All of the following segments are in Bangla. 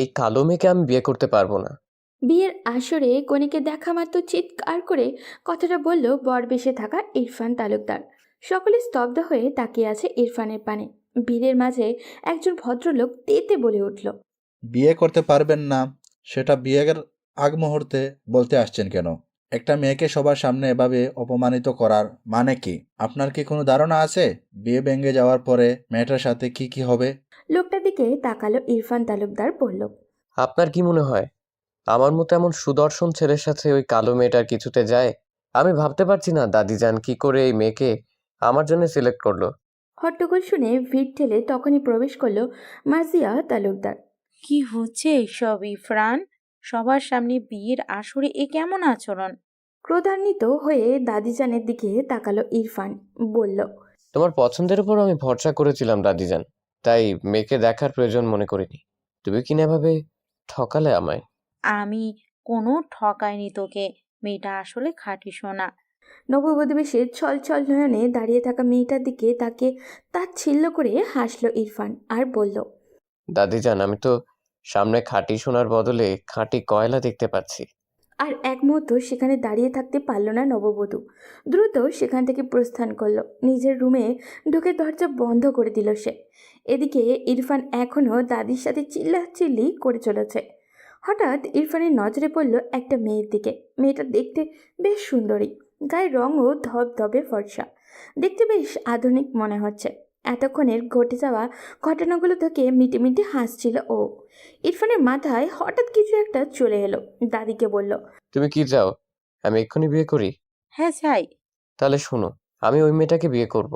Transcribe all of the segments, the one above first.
এই কালো মেয়েকে আমি বিয়ে করতে পারবো না। বিয়ের আসরে কনেকে দেখা মাত্র চিৎকার করে কথাটা বলল বরবেশে থাকা ইরফান তালুকদার। সকলে স্তব্ধ হয়ে তাকিয়ে আছে ইরফানের পানে। ভিড়ের মাঝে একজন ভদ্রলোক তেতে বলে উঠল, বিয়ে করতে পারবেন না সেটা বিয়ের আগ মুহূর্তে বলতে আসছেন কেন? একটা মেয়েকে সবার সামনে এভাবে অপমানিত করার মানে কি? আপনার কি কোনো ধারণা আছে বিয়ে ভেঙে যাওয়ার পরে মেয়েটার সাথে কি কি হবে? লোকটার দিকে তাকালো ইরফান তালুকদার বলল, আপনার কি মনে হয় আমার মতো এমন সুদর্শন ছেলের সাথে ওই কালো মেয়েটার কিছুতে যায়? আমি ভাবতে পারছি না দাদিজান কি করে এই মেয়েকে আমার জন্য সিলেক্ট করলো। হট্টগোল শুনে ভিড় ঠেলে তখনই প্রবেশ করলো মাজিয়া তালুকদার। কি হচ্ছে এসব ইরফান? সবার সামনে বিয়ের আসরে এ কেমন আচরণ? ক্রোধান্বিত হয়ে দাদিজানের দিকে তাকালো ইরফান, বলল, তোমার পছন্দের উপর আমি ভরসা করেছিলাম দাদিজান, তাই মেয়েকে দেখার প্রয়োজন মনে করিনি। তুমি কিনা ভাবে ঠকালে আমায়। আমি কোনো ঠকাইনি তোকে। মেয়েটা আসলে খাঁটি সোনা। নববধূ বেশে ছল ছল নয়নে দাঁড়িয়ে থাকা মেয়েটার দিকে তাকে তাচ্ছিল্য করে হাসলো ইরফান আর বলল, দাদিজান আমি তো সামনে খাঁটি সোনার বদলে খাঁটি কয়লা দেখতে পাচ্ছি। আর এক মুহূর্ত সেখানে দাঁড়িয়ে থাকতে পারল না নববধূ। দ্রুত সেখান থেকে প্রস্থান করলো। নিজের রুমে ঢুকে দরজা বন্ধ করে দিল সে। এদিকে ইরফান এখনও দাদির সাথে চিল্লাচিল্লি করে চলেছে। হঠাৎ ইরফানের নজরে পড়ল একটা মেয়ের দিকে। মেয়েটা দেখতে বেশ সুন্দরী, গায়ের রঙও ধবধবে ফর্সা, দেখতে বেশ আধুনিক মনে হচ্ছে। এতক্ষণের ঘটে যাওয়া ঘটনাগুলো থেকে মিটে মিটে হাসছিল ও। ইরফানের মাথায় হঠাৎ কিছু একটা চলে এলো। দাদিকে বলল, তুমি কি চাও আমি এক্ষুনি বিয়ে করি? হ্যাঁ চাই। তাহলে শোনো, আমি ওই মেয়েটাকে বিয়ে করব।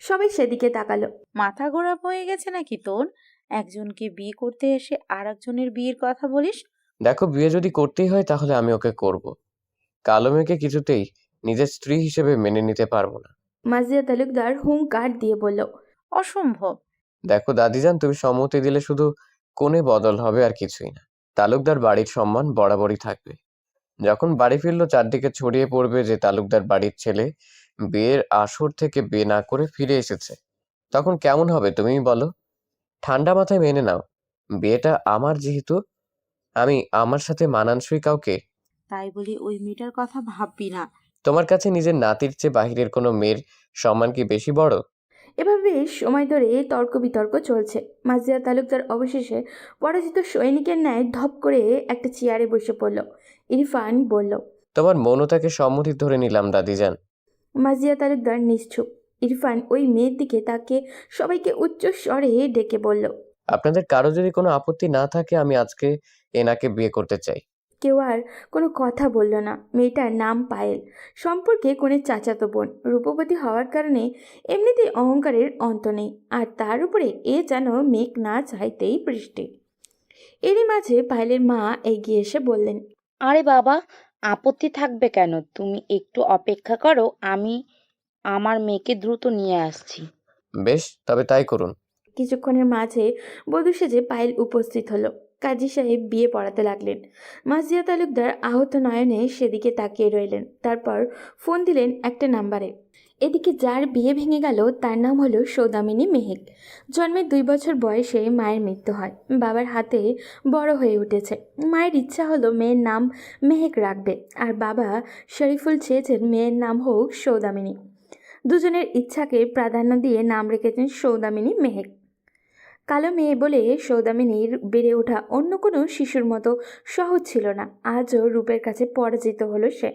সবাই সেদিকে তাকালো। মাথা ঘোরা হয়ে গেছে নাকি তোর? একজনকে বিয়ে করতে এসে আর একজনের বিয়ের কথা বলিস? দেখো, বিয়ে যদি করতেই হয় তাহলে আমি ওকে করব। কালো মেয়েকে কিছুতেই নিজের স্ত্রী হিসেবে মেনে নিতে পারবো না। মাজিয়া তালুকদার হুঙ্কার দিয়ে বলল, অসম্ভব। দেখো দাদিজান, তুমি সম্মতি দিলে শুধু কোণে বদল হবে আর কিছুই না। তালুকদার বাড়ির সম্মান বরাবরই থাকবে। যখন বাড়ি ফিরলো চারদিকে ছড়িয়ে পড়বে যে তালুকদার বাড়ির ছেলে বিয়ের আসর থেকে বিয়ে না করে ফিরে এসেছে। তখন কেমন হবে তুমিই বলো? ঠান্ডা মাথায় মেনে নাও, বিয়েটা আমার যেহেতু, আমি আমার সাথে মানানসই কাউকে। তাই বলি ওই মেয়েটার কথা ভাববি না। তোমার কাছে নিজের নাতির চেয়ে বাহিরের কোনো মেয়ের সম্মান কি বেশি বড়? এভাবে সময় ধরে তর্ক বিতর্ক চলছে। মাজিয়া তালুকদার অবশেষে পরাজিত সৈনিকের ন্যায় ধপ করে একটা চেয়ারে বসে পড়ল। ইরফান বলল, তোমার মৌনতাকে সম্মতি ধরে নিলাম দাদিজান। মাজিয়া তালুকদার নিশ্চুপ। ইরফান ওই মেয়ের দিকে তাকে সবাইকে উচ্চ স্বরে ডেকে বলল, আপনাদের কারো যদি কোনো আপত্তি না থাকে আমি আজকে এনাকে বিয়ে করতে চাই। কেউ আর কোনো কথা বলল না। মেয়েটার নাম পায়েল, সম্পর্কে কোণের চাচাতো বোন, রূপবতী হওয়ার কারণে এমনিতেই অহংকারের অন্ত নেই, আর তার উপরে এ যেন মেঘ না চাইতেই বৃষ্টি। এরই মাঝে পায়েলের মা এগিয়ে এসে বললেন, আরে বাবা, আপত্তি থাকবে কেন? তুমি একটু অপেক্ষা করো, আমি আমার মেয়েকে দ্রুত নিয়ে আসছি। বেশ, তবে তাই করুন। কিছুক্ষণের মাঝে বধূ সেজে পায়েল উপস্থিত হলো। কাজী সাহেব বিয়ে পড়াতে লাগলেন। মাজিয়া তালুকদার আহত নয়নে সেদিকে তাকিয়ে রইলেন। তারপর ফোন দিলেন একটা নাম্বারে। এদিকে যার বিয়ে ভেঙে গেল তার নাম হলো সৌদামিনী মেহেক। জন্মের 2 বছর বয়সে মায়ের মৃত্যু হয়। বাবার হাতে বড় হয়ে উঠেছে। মায়ের ইচ্ছা হলো মেয়ের নাম মেহেক রাখবে, আর বাবা শরীফুল চেয়েছেন মেয়ের নাম হোক সৌদামিনী। দুজনের ইচ্ছাকে প্রাধান্য দিয়ে নাম রেখেছেন সৌদামিনী মেহেক। কালো মেয়ে বলে সৌদামিনীর বেড়ে ওঠা অন্য কোনো শিশুর মতো সহজ ছিল না। আজও রূপের কাছে পরাজিত হলো সে।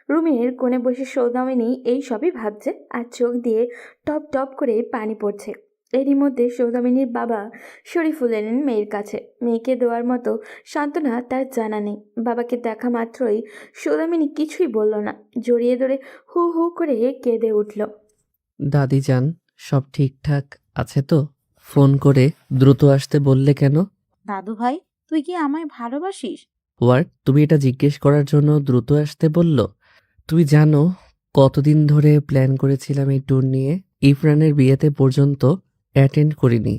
রুমের কোণে বসে সৌদামিনী এই সবই ভাবছে, আর চোখ দিয়ে টপ টপ করে পানি পড়ছে। এরই মধ্যে সৌদামিনীর বাবা শরীফুল এলেন মেয়ের কাছে। মেয়েকে দেওয়ার মতো সান্ত্বনা তার জানা নেই। বাবাকে দেখা মাত্রই সৌদামিনী কিছুই বলল না, জড়িয়ে ধরে হু হু করে কেঁদে উঠল। দাদিজান, সব ঠিকঠাক আছে তো? ফোন করে দ্রুত আসতে বললে কেন? দাদু ভাই, তুই কি আমায় ভালোবাসিস? হোয়াট? তুমি এটা জিজ্ঞেস করার জন্য দ্রুত আসতে বলল? তুমি জানো কতদিন ধরে প্ল্যান করেছিলাম এই ট্যুর নিয়ে? ইরফানের বিয়েতে পর্যন্ত অ্যাটেন্ড করিনি।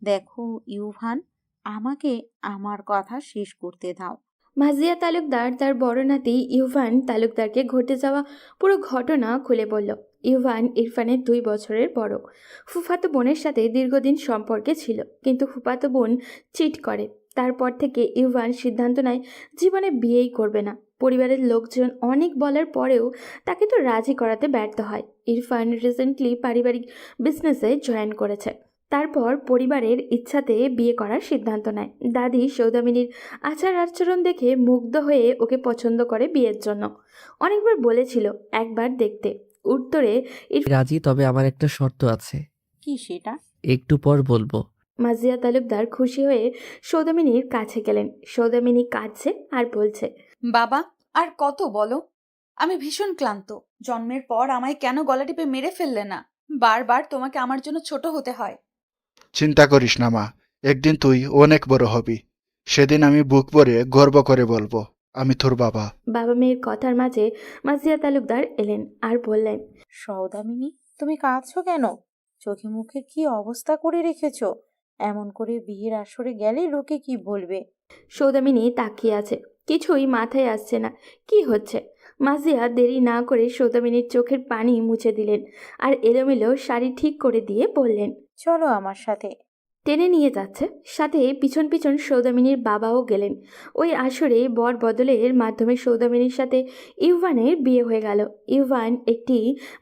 দেখো ইউভান, আমাকে আমার কথা শেষ করতে দাও। মাজিয়া তালুকদার তার বড় নাতি ইউভান তালুকদারকে ঘটে যাওয়া পুরো ঘটনা খুলে বলল। ইউভান ইরফানের 2 বছরের বড়। ফুফাতো বোনের সাথে দীর্ঘদিন সম্পর্কে ছিল, কিন্তু ফুফাতো বোন চিট করে। তারপর থেকে ইউভান সিদ্ধান্ত নেয় জীবনে বিয়েই করবে না। পরিবারের লোকজন অনেক বলার পরেও তাকে তো রাজি করাতে ব্যর্থ হয়। ইরফান রিসেন্টলি পারিবারিক বিজনেসে জয়েন করেছে। তারপর পরিবারের ইচ্ছাতে বিয়ে করার সিদ্ধান্ত নেয়। দাদি সৌদামিনীর আচার আচরণ দেখে মুগ্ধ হয়ে ওকে পছন্দ করে বিয়ের জন্য। অনেকবার বলেছিল একবার দেখতে। উত্তরে রাজি, তবে আমার একটা শর্ত আছে। কি সেটা? একটু পর বলবো। মাজিয়া তালুকদার খুশি হয়ে সৌদামিনীর কাছে গেলেন। সৌদামিনী কাঁদছে আর বলছে, বাবা, আর কত বলো? আমি ভীষণ ক্লান্ত। জন্মের পর আমায় কেন গলা টিপে মেরে ফেললে না? বারবার তোমাকে আমার জন্য ছোট হতে হয়। চিন্তা করিস না মা, একদিন তুই অনেক বড় হবি। সেদিন আমি বুক ভরে গর্ব করে বলবো আমি তোর বাবা। বাবা মেয়ের কথার মাঝে মাজিয়া তালুকদার এলেন আর বললেন, সৌদামিনী, তুমি কাঁদছো কেন? চোখে মুখে কি অবস্থা করে রেখেছো? এমন করে বিয়ের আসরে গেলে লোকে কি বলবে? সৌদামিনী তাকিয়ে আছে, কিছুই মাথায় আসছে না কি হচ্ছে। মাজিয়া দেরি না করে সৌদামিনীর চোখের পানি মুছে দিলেন আর এলোমেলো শাড়ি ঠিক করে দিয়ে বললেন, চলো আমার সাথে। টেনে নিয়ে যাচ্ছে। সাথে পিছন পিছন সৌদামিনীর বাবাও গেলেন। ওই আসরে বর বদলের মাধ্যমে সৌদামিনীর সাথে ইউভানের বিয়ে হয়ে গেল। ইউভান একটি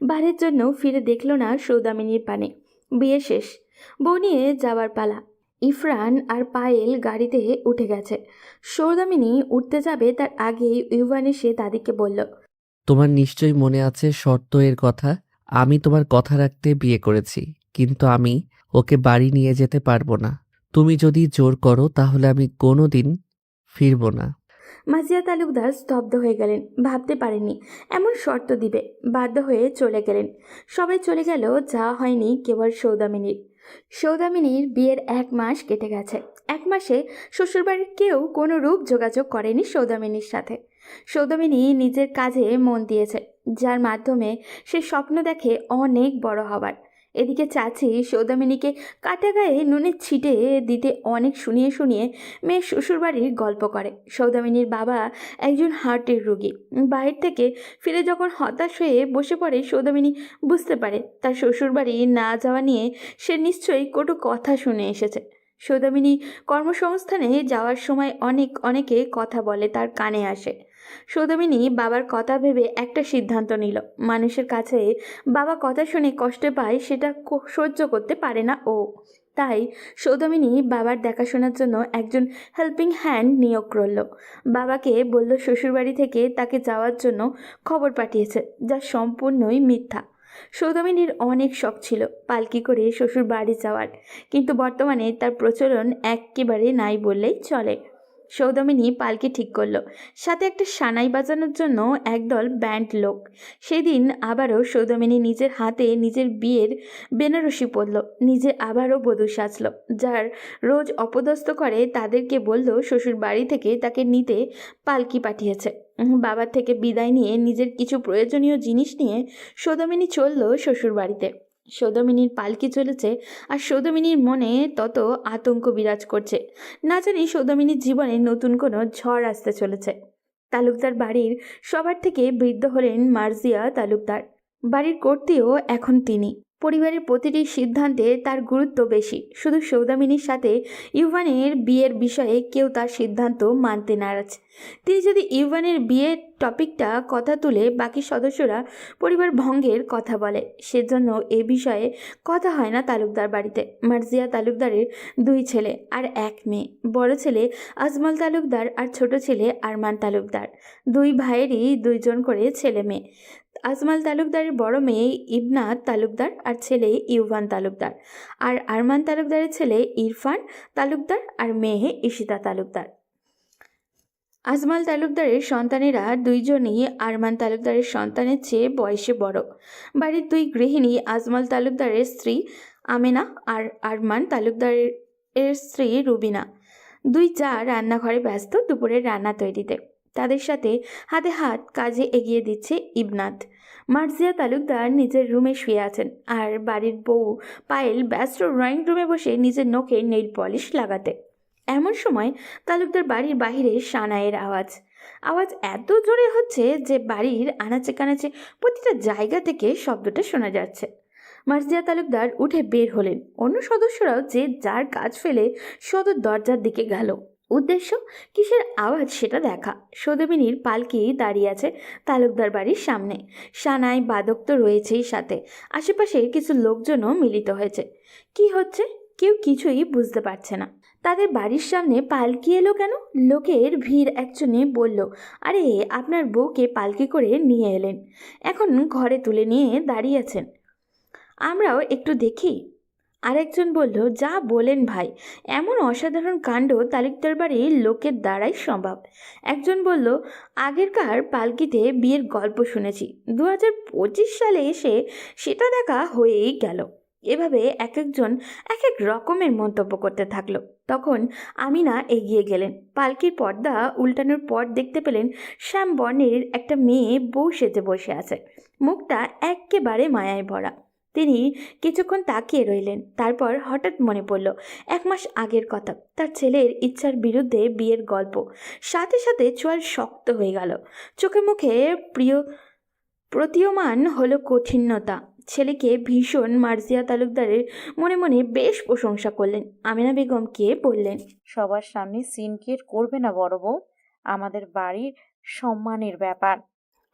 বারের জন্য ফিরে দেখল না সৌদামিনীর পানে। বিয়ে শেষ, বউ নিয়ে যাওয়ার পালা। ইরফান আর পায়েল গাড়িতে উঠে গেছে। সৌদামিনী উঠতে যাবে তার আগেই ইউভান এসে দাদিকে বলল, তোমার নিশ্চয়ই মনে আছে শর্ত এর কথা। আমি তোমার কথা রাখতে বিয়ে করেছি, কিন্তু আমি ওকে বাড়ি নিয়ে যেতে পারবো না। তুমি যদি জোর করো তাহলে আমি কোনোদিন ফিরবো না। মাজিয়া তালুকদার স্তব্ধ হয়ে গেলেন। ভাবতে পারেননি এমন শর্ত দিবে। বাধ্য হয়ে চলে গেলেন। সবাই চলে গেল, যাওয়া হয়নি কেবল সৌদামিনীর। সৌদামিনীর বিয়ের 1 মাস কেটে গেছে। 1 মাসে শ্বশুরবাড়ির কেউ কোনো রূপ যোগাযোগ করেনি সৌদামিনীর সাথে। সৌদামিনী নিজের কাজে মন দিয়েছে, যার মাধ্যমে সে স্বপ্ন দেখে অনেক বড় হবার। এদিকে চাচি সৌদামিনীকে কাটা গায়ে নুনের ছিটে দিতে অনেক শুনিয়ে শুনিয়ে মেয়ের শ্বশুরবাড়ির গল্প করে। সৌদামিনীর বাবা একজন হার্টের রোগী। বাইরে থেকে ফিরে যখন হতাশ হয়ে বসে পড়ে, সৌদামিনী বুঝতে পারে তার শ্বশুরবাড়ি না যাওয়া নিয়ে সে নিশ্চয়ই কটু কথা শুনে এসেছে। সৌদামিনী কর্মসংস্থানে যাওয়ার সময় অনেকে কথা বলে তার কানে আসে। সৌদামিনী বাবার কথা ভেবে একটা সিদ্ধান্ত নিল। মানুষের কাছে বাবা কথা শুনে কষ্ট পায়, সেটা সহ্য করতে পারে না ও। তাই সৌদামিনী বাবার দেখাশোনার জন্য একজন হেল্পিং হ্যান্ড নিয়োগ করল। বাবাকে বলল শ্বশুরবাড়ি থেকে তাকে যাওয়ার জন্য খবর পাঠিয়েছে, যা সম্পূর্ণই মিথ্যা। সৌদামিনীর অনেক শখ ছিল পালকি করে শ্বশুর বাড়ি যাওয়ার, কিন্তু বর্তমানে তার প্রচলন একেবারে নাই বললেই চলে। সৌদামিনী পালকি ঠিক করলো, সাথে একটা সানাই বাজানোর জন্য একদল ব্যান্ড লোক। সেদিন আবারও সৌদামিনী নিজের হাতে নিজের বিয়ের বেনারসি পরল, নিজে আবারও বধূ সাজল। যার রোজ অপদস্থ করে তাদেরকে বলল শ্বশুর বাড়ি থেকে তাকে নিতে পালকি পাঠিয়েছে। বাবার থেকে বিদায় নিয়ে নিজের কিছু প্রয়োজনীয় জিনিস নিয়ে সৌদামিনী চলল শ্বশুর বাড়িতে। সৌদামিনীর পালকি চলেছে আর সৌদামিনীর মনে তত আতঙ্ক বিরাজ করছে। না জানি সৌদামিনীর জীবনে নতুন কোনো ঝড় আসতে চলেছে। তালুকদার বাড়ির সবার থেকে বৃদ্ধ হলেন মার্জিয়া তালুকদার। বাড়ির কর্ত্রীও এখন তিনি। পরিবারের প্রতিটি সিদ্ধান্তে তার গুরুত্ব বেশি। শুধু সৌদামিনীর সাথে ইউভানের বিয়ের বিষয়ে কেউ তার সিদ্ধান্ত মানতে নারাজ। তিনি যদি ইউভানের বিয়ের টপিকটা কথা তুলে বাকি সদস্যরা পরিবার ভঙ্গের কথা বলে, সেজন্য এ বিষয়ে কথা হয় না তালুকদার বাড়িতে। মার্জিয়া তালুকদারের 2 ছেলে আর 1 মেয়ে। বড় ছেলে আজমল তালুকদার আর ছোট ছেলে আরমান তালুকদার। 2 ভাইয়েরই 2 জন করে ছেলে মেয়ে। আজমল তালুকদারের বড় মেয়ে ইবনাত তালুকদার আর ছেলে ইউভান তালুকদার, আর আরমান তালুকদারের ছেলে ইরফান তালুকদার আর মেয়ে ঈশিতা তালুকদার। আজমল তালুকদারের সন্তানেরা 2 জনই আরমান তালুকদারের সন্তানের চেয়ে বয়সে বড়। বাড়ির 2 গৃহিণী আজমল তালুকদারের স্ত্রী আমেনা আর আরমান তালুকদারের স্ত্রী রুবিনা। 2 জা রান্নাঘরে ব্যস্ত দুপুরের রান্না তৈরিতে। তাদের সাথে হাতে হাত কাজে এগিয়ে দিচ্ছে ইবনাত। মার্জিয়া তালুকদার নিজের রুমে শুয়ে আছেন আর বাড়ির বউ পায়েল ব্যস্ত ড্রয়িং রুমে বসে নিজের নখে নেইল পলিশ লাগাতে। এমন সময় তালুকদার বাড়ির বাইরে সানাইয়ের আওয়াজ এত জোরে হচ্ছে যে বাড়ির আনাচে কানাচে প্রতিটা জায়গা থেকে শব্দটা শোনা যাচ্ছে। মার্জিয়া তালুকদার উঠে বের হলেন। অন্য সদস্যরাও যে যার কাজ ফেলে সদর দরজার দিকে গেল। উদ্দেশ্য কিসের আওয়াজ সেটা দেখা। সৌদামিনীর পালকি দাঁড়িয়ে আছে তালুকদার বাড়ির সামনে। সানাই বাদক তো রয়েছেই, সাথে আশেপাশে কিছু লোকজনও মিলিত হয়েছে। কি হচ্ছে কেউ কিছুই বুঝতে পারছে না। তাদের বাড়ির সামনে পালকি এলো কেন? লোকের ভিড়। একজনে বলল, আরে আপনার বউকে পালকি করে নিয়ে এলেন, এখন ঘরে তুলে নিয়ে দাঁড়িয়ে আছেন, আমরাও একটু দেখি। আরেকজন বলল, যা বলেন ভাই, এমন অসাধারণ কাণ্ড তালুকদার বাড়ির লোকের দ্বারাই সম্ভব। একজন বলল, আগেরকার পালকিতে বিয়ের গল্প শুনেছি, 2025 সালে এসে সেটা দেখা হয়েই গেল। এভাবে এক একজন এক এক রকমের মন্তব্য করতে থাকলো। তখন আমিনা এগিয়ে গেলেন। পালকির পর্দা উল্টানোর পর দেখতে পেলেন শ্যাম বর্ণের একটা মেয়ে বউ সেজে বসে আছে, মুখটা একেবারে মায়ায় ভরা। তিনি কিছুক্ষণ তাকিয়ে রইলেন, তারপর হঠাৎ মনে পড়ল 1 মাস আগের কথা, তার ছেলের ইচ্ছার বিরুদ্ধে বিয়ের গল্প। সাথে সাথে চোয়াল শক্ত হয়ে গেল, চোখে মুখে প্রতীয়মান হলো কঠিনতা। ছেলেকে ভীষণ মার্জিয়া তালুকদারের মনে মনে বেশ প্রশংসা করলেন। আমিনা বেগমকে বললেন, সবার সামনে সিন ক্রিয়েট করবে না বড় বউ, আমাদের বাড়ির সম্মানের ব্যাপার।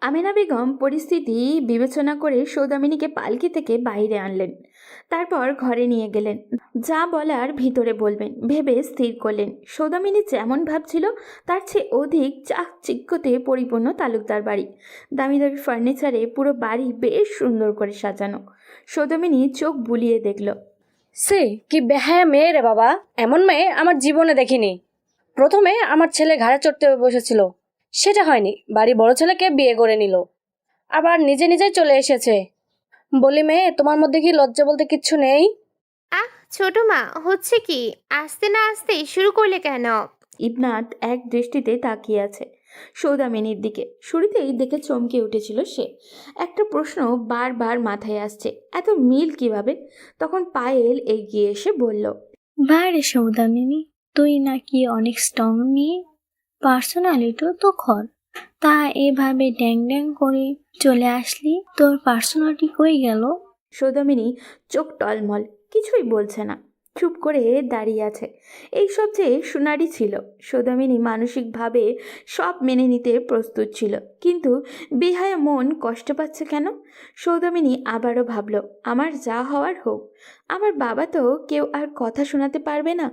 আমিনা বেগম পরিস্থিতি বিবেচনা করে সৌদামিনীকে পালকি থেকে বাইরে আনলেন, তারপর ঘরে নিয়ে গেলেন। যা বলার ভিতরে বলবেন ভেবে স্থির করলেন। সৌদামিনী যেমন ভাবছিল তার চেয়ে অধিক চাকচিক্যতে পরিপূর্ণ তালুকদার বাড়ি। দামি দামি ফার্নিচারে পুরো বাড়ি বেশ সুন্দর করে সাজানো। সৌদামিনী চোখ বুলিয়ে দেখল। সে কি বেহায়া মেয়ে রে বাবা, এমন মেয়ে আমার জীবনে দেখিনি। প্রথমে আমার ছেলে ঘাড়ে চড়তে বসেছিল, সেটা হয়নি, বাড়ি বড় ছেলেকে বিয়ে করে নিল, আবার নিজে নিজেই চলে এসেছে। বলি মেয়ে, তোমার মধ্যে কি লজ্জা বলতে কিচ্ছু নেই? আহ ছোট মা, হচ্ছে কি? আসতে না আসতেই শুরু করলে কেন? ইবনাত এক দৃষ্টিতে তাকিয়ে আছে সৌদামিনীর দিকে। শুরুতেই দেখে চমকে উঠেছিল সে। একটা প্রশ্ন বারবার মাথায় আসছে, এত মিল কিভাবে? তখন পায়েল এগিয়ে এসে বলল, বারে সৌদামিনী, তুই নাকি অনেক স্ট্রং মেয়ে, পার্সোনালিটিও তো খর, তা এভাবে ড্যাং ড্যাং করে চলে আসলি, তোর পার্সোনালিটি কই গেল? সৌদামিনী চোখ টলমল, কিছুই বলছে না, চুপ করে দাঁড়িয়ে আছে। এই সব যে সোনারি ছিল। সৌদামিনী মানসিকভাবে সব মেনে নিতে প্রস্তুত ছিল, কিন্তু বেহায়া মন কষ্ট পাচ্ছে কেন? সৌদামিনী আবারও ভাবল, আমার যা হওয়ার হোক, আমার বাবা তো কেউ আর কথা শোনাতে পারবে না।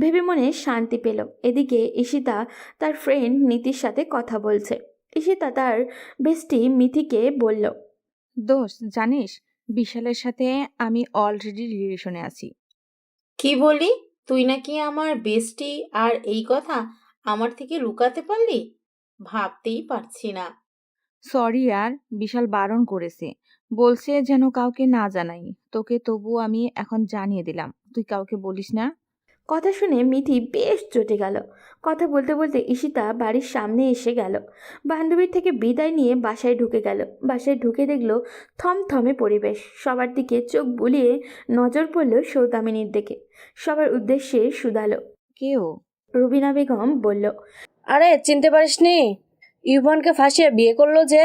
ভেবে মনে শান্তি পেল। এদিকে ঈশিতা তার ফ্রেন্ড নীতির সাথে কথা বলছে। ঈশিতা তার বেস্টি মিথিকে বলল, দোস্ত জানিস, বিশালের সাথে আমি অলরেডি রিলেশনে আছি। কি বলি? তুই নাকি আমার বেস্টি, আর এই কথা আমার থেকে লুকাতে পারলি? ভাবতেই পারছি না। সরি আর, বিশাল বারণ করেছে, বলছে যেন কাউকে না জানাই তোকে, তবু আমি এখন জানিয়ে দিলাম, তুই কাউকে বলিস না। কথা শুনে মিথি বেশ চটে গেল। কথা বলতে বলতে ঈশিতা বাড়ির সামনে এসে গেল। বান্ধবীর থেকে বিদায় নিয়ে বাসায় ঢুকে গেল। বাসায় ঢুকে দেখল থমথমে পরিবেশ। সবার দিকে চোখ বুলিয়ে নজর পড়ল সৌদামিনীর দিকে। সবার উদ্দেশ্যে শুধালো, কেউ? রুবিনা বেগম বলল, আরে চিনতে পারিসনি? ইউভানকে ফাঁসিয়ে বিয়ে করলো যে,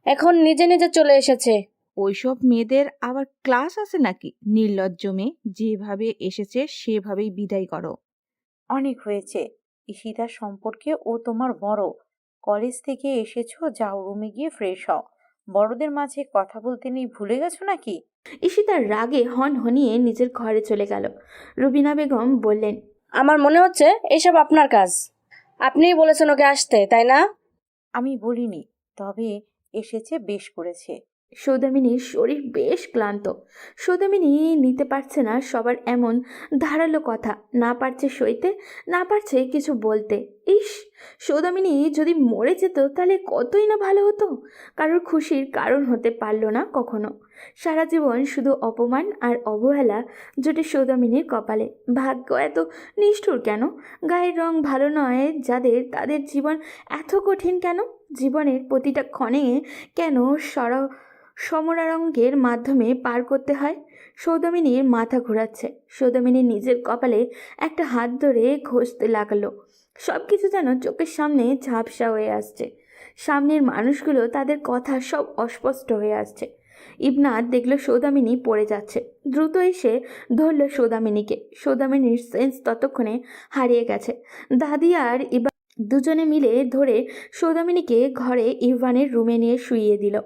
এখন নিজে নিজে চলে এসেছে। ওইসব মেয়েদের আবার ক্লাস আছে নাকি? নির্লজ্জ মেয়ে, যেভাবে এসেছে সেভাবেই বিদায় করো। অনেক হয়েছে। ঈশিতার সম্পর্কে ও তোমার বড়, কলেজ থেকে এসেছো, যাও রুমে গিয়ে ফ্রেশ হও। বড়দের মাঝে কথা বলতে নেই, ভুলে গেছো নাকি? ঈশিতার রাগে হনহনিয়ে নিজের ঘরে চলে গেল। রুবিনা বেগম বললেন, আমার মনে হচ্ছে এসব আপনার কাজ, আপনিই বলেছেন ওকে আসতে, তাই না? আমি বলিনি, তবে এসেছে, বেশ করেছে। সৌদামিনীর শরীর বেশ ক্লান্ত। সৌদামিনী নিতে পারছে না সবার এমন ধারালো কথা, না পারছে সইতে, না পারছে কিছু বলতে। ইস, সৌদামিনী যদি মরে যেত তাহলে কতই না ভালো হতো। কারোর খুশির কারণ হতে পারল না কখনো। সারা জীবন শুধু অপমান আর অবহেলা জোটে সৌদামিনীর কপালে। ভাগ্য এত নিষ্ঠুর কেন? গায়ের রং ভালো নয় যাদের, তাদের জীবন এত কঠিন কেন? জীবনের প্রতিটা ক্ষণে কেন সমরারঙ্গের মাধ্যমে পার করতে হয়? সৌদামিনীর মাথা ঘোরাচ্ছে। সৌদামিনী নিজের কপালে একটা হাত ধরে ঘষতে লাগলো। সব কিছু যেন চোখের সামনে ঝাপসা হয়ে আসছে। সামনের মানুষগুলো, তাদের কথা সব অস্পষ্ট হয়ে আসছে। ইবনাথ দেখল সৌদামিনী পড়ে যাচ্ছে, দ্রুত এসে ধরল সৌদামিনীকে। সৌদামিনীর সেন্স ততক্ষণে হারিয়ে গেছে। দাদি আর ইবা দুজনে মিলে ধরে সৌদামিনীকে ঘরে ইরফানের রুমে নিয়ে শুইয়ে দিল।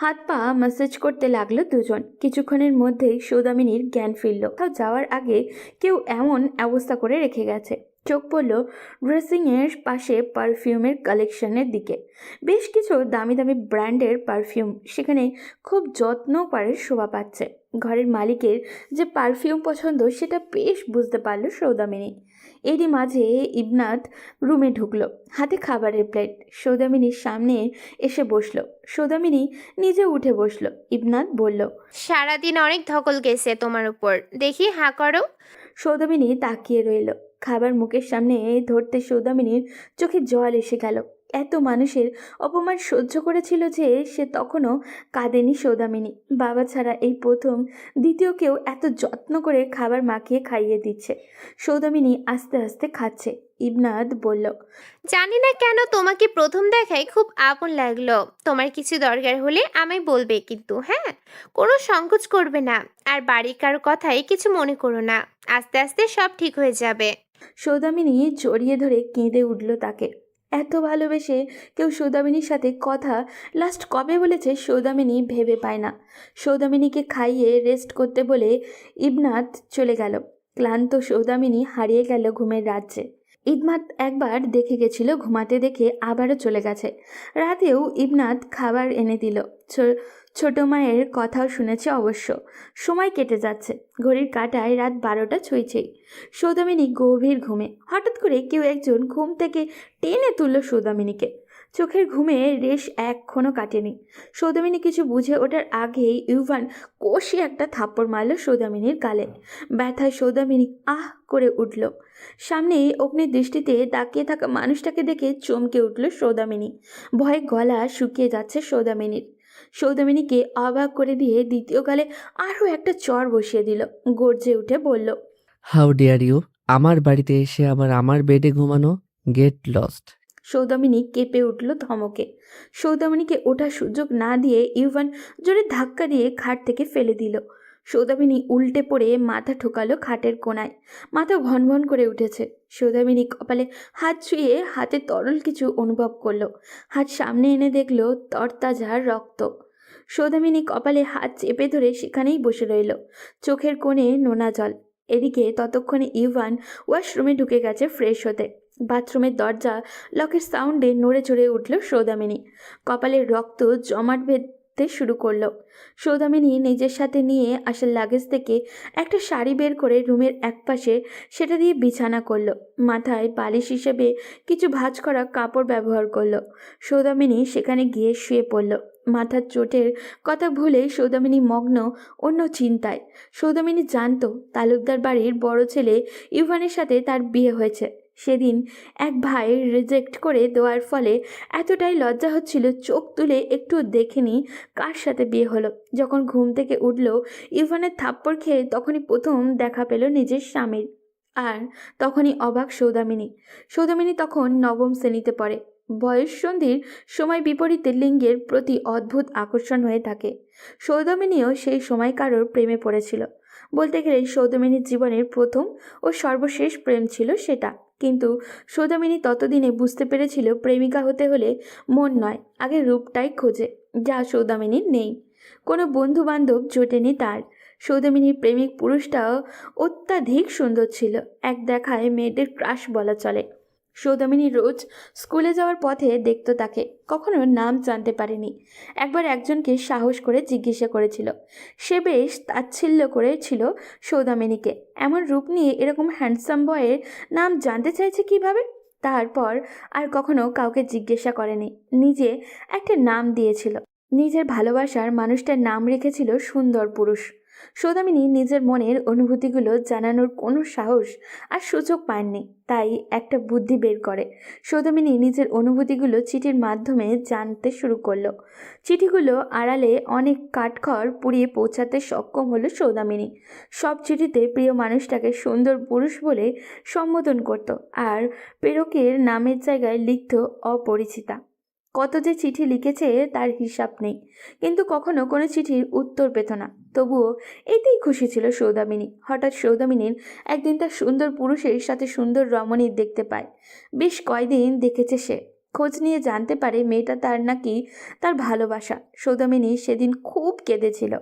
হাত পা ম্যাসাজ করতে লাগলো দুজন। কিছুক্ষণের মধ্যেই সৌদামিনীর জ্ঞান ফিরল। কোথাও যাওয়ার আগে কেউ এমন অবস্থা করে রেখে গেছে। চোখ পড়ল ড্রেসিংয়ের পাশে পারফিউমের কালেকশনের দিকে। বেশ কিছু দামি দামি ব্র্যান্ডের পারফিউম সেখানে খুব যত্ন করে শোভা পাচ্ছে। ঘরের মালিকের যে পারফিউম পছন্দ সেটা বেশ বুঝতে পারল সৌদামিনী। এরই মাঝে ইবনাথ রুমে ঢুকলো, হাতে খাবারের প্লেট। সৌদামিনীর সামনে এসে বসলো। সৌদামিনী নিজে উঠে বসলো। ইবনাথ বলল, সারাদিন অনেক ধকল গেছে তোমার উপর, দেখি হাঁ করো। সৌদামিনী তাকিয়ে রইল। খাবার মুখের সামনে ধরতে সৌদামিনীর চোখে জল এসে গেল। এত মানুষের অপমান সহ্য করেছিল যে সে তখনও কাঁদেনি সৌদামিনী। বাবা ছাড়া এই প্রথম দ্বিতীয় কেউ এত যত্ন করে খাবার মাখিয়ে খাইয়ে দিচ্ছে। সৌদামিনী আস্তে আস্তে খাচ্ছে। ইবনাথ বলল, জানি না কেন তোমাকে প্রথম দেখায় খুব আপন লাগলো। তোমার কিছু দরকার হলে আমায় বলবে কিন্তু, হ্যাঁ? কোনো সংকোচ করবে না, আর বাড়ির কারো কথাই কিছু মনে করো না। আস্তে আস্তে সব ঠিক হয়ে যাবে। সৌদামিনী জড়িয়ে ধরে কেঁদে উঠল তাকে। এত ভালোবেসে কেউ সৌদামিনীর সাথে কথা লাস্ট কবে বলেছে সৌদামিনী ভেবে পায় না। সৌদামিনীকে খাইয়ে রেস্ট করতে বলে ইবনাথ চলে গেল। ক্লান্ত সৌদামিনী হারিয়ে গেল ঘুমের রাজ্যে। ইবনাথ একবার দেখে গেছিল, ঘুমাতে দেখে আবারও চলে গেছে। রাতেও ইবনাথ খাবার এনে দিল। ছোট মায়ের কথাও শুনেছে অবশ্য। সময় কেটে যাচ্ছে, ঘড়ির কাঁটায় রাত 12টা ছুঁইছেই। সৌদামিনী গভীর ঘুমে। হঠাৎ করে কেউ একজন ঘুম থেকে টেনে তুলল সৌদামিনীকে। চোখের ঘুমে রেশ এখনও কাটেনি। সৌদামিনী কিছু বুঝে ওঠার আগেই ইরফান কষে একটা থাপ্পড় মারল সৌদামিনীর গালে। ব্যথায় সৌদামিনী আহ করে উঠল। সামনেই অগ্নির দৃষ্টিতে তাকিয়ে থাকা মানুষটাকে দেখে চমকে উঠল সৌদামিনী। ভয়ে গলা শুকিয়ে যাচ্ছে সৌদামিনীর। সৌদামিনীকে অবাক করে দিয়ে দ্বিতীয় গালে আরও একটা চড় বসিয়ে দিল। গর্জে উঠে বলল, হাউ ডেয়ার ইউ, আমার বাড়িতে এসে আবার আমার বেডে ঘুমানো, গেট লস্ট। সৌদামিনী কেঁপে উঠল ধমকে। সৌদামিনীকে ওঠার সুযোগ না দিয়ে ইরফান জোরে ধাক্কা দিয়ে খাট থেকে ফেলে দিল। সৌদামিনী উল্টে পড়ে মাথা ঠোকালো খাটের কোণায়। মাথা ভনভন করে উঠেছে। সৌদামিনী কপালে হাত ছুঁয়ে হাতে তরল কিছু অনুভব করলো। হাত সামনে এনে দেখলো তরতাজা রক্ত। সৌদামিনী কপালে হাত চেপে ধরে সেখানেই বসে রইল, চোখের কোণে নোনা জল। এদিকে ততক্ষণে ইরফান ওয়াশরুমে ঢুকে গেছে ফ্রেশ হতে। বাথরুমের দরজা লকের সাউন্ডে নড়ে চড়ে উঠল সৌদামিনী। কপালের রক্ত জমাট বেঁধতে শুরু করলো। সৌদামিনী নিজের সাথে নিয়ে আসা লাগেজ থেকে একটা শাড়ি বের করে রুমের একপাশে সেটা দিয়ে বিছানা করলো। মাথায় বালিশ হিসেবে কিছু ভাঁজ করা কাপড় ব্যবহার করলো। সৌদামিনী সেখানে গিয়ে শুয়ে পড়ল। মাথার চোটের কথা ভুলে সৌদামিনী মগ্ন অন্য চিন্তায়। সৌদামিনী জানতো তালুকদার বাড়ির বড় ছেলে ইরফানের সাথে তার বিয়ে হয়েছে। সেদিন এক ভাই রিজেক্ট করে দেওয়ার ফলে এতটাই লজ্জা হচ্ছিল, চোখ তুলে একটু দেখেনি কার সাথে বিয়ে হলো। যখন ঘুম থেকে উঠল ইরফানের থাপ্পড় খেয়ে তখনই প্রথম দেখা পেল নিজের স্বামীর। আর তখনই অবাক সৌদামিনী। সৌদামিনী তখন নবম শ্রেণীতে পড়ে। বয়ঃসন্ধির সময় বিপরীতে লিঙ্গের প্রতি অদ্ভুত আকর্ষণ হয়ে থাকে। সৌদামিনীও সেই সময় কারোর প্রেমে পড়েছিল। বলতে গেলে সৌদামিনীর জীবনের প্রথম ও সর্বশেষ প্রেম ছিল সেটা। কিন্তু সৌদামিনী ততদিনে বুঝতে পেরেছিল প্রেমিকা হতে হলে মন নয়, আগে রূপটাই খোঁজে, যা সৌদামিনীর নেই। কোনো বন্ধু বান্ধব জোটেনি তার। সৌদামিনীর প্রেমিক পুরুষটাও অত্যাধিক সুন্দর ছিল, এক দেখায় মেয়েদের ক্রাশ বলা চলে। সৌদামিনী রোজ স্কুলে যাওয়ার পথে দেখত তাকে, কখনো নাম জানতে পারেনি। একবার একজনকে সাহস করে জিজ্ঞাসা করেছিল। সে বেশ তাচ্ছিল্য করেছিল সৌদামিনীকে। এমন রূপ নিয়ে এরকম হ্যান্ডসাম বয়ের নাম জানতে চাইছে কিভাবে। তারপর আর কখনো কাউকে জিজ্ঞাসা করেনি, নিজে একটা নাম দিয়েছিল। নিজের ভালোবাসার মানুষটার নাম রেখেছিল সুন্দর পুরুষ। সৌদামিনী নিজের মনের অনুভূতিগুলো জানানোর কোনো সাহস আর সুযোগ পায়নি, তাই একটা বুদ্ধি বের করে সৌদামিনী নিজের অনুভূতিগুলো চিঠির মাধ্যমে জানতে শুরু করলো। চিঠিগুলো আড়ালে অনেক কাঠখড় পুড়িয়ে পৌঁছাতে সক্ষম হলো সৌদামিনী। সব চিঠিতে প্রিয় মানুষটাকে সুন্দর পুরুষ বলে সম্বোধন করত, আর প্রেরকের নামের জায়গায় লিখত অপরিচিতা। কত যে চিঠি লিখেছে তার হিসাব নেই, কিন্তু কখনো কোনো চিঠির উত্তর পেত না। তবুও এতেই খুশি ছিল সৌদামিনী। হঠাৎ সৌদামিনীর একদিন তার সুন্দর পুরুষের সাথে সুন্দর রমণীর দেখতে পায়। বেশ কয়দিন দেখেছে সে, খোঁজ নিয়ে জানতে পারে মেয়েটা তার নাকি তার ভালোবাসা। সৌদামিনী সেদিন খুব কেঁদেছিল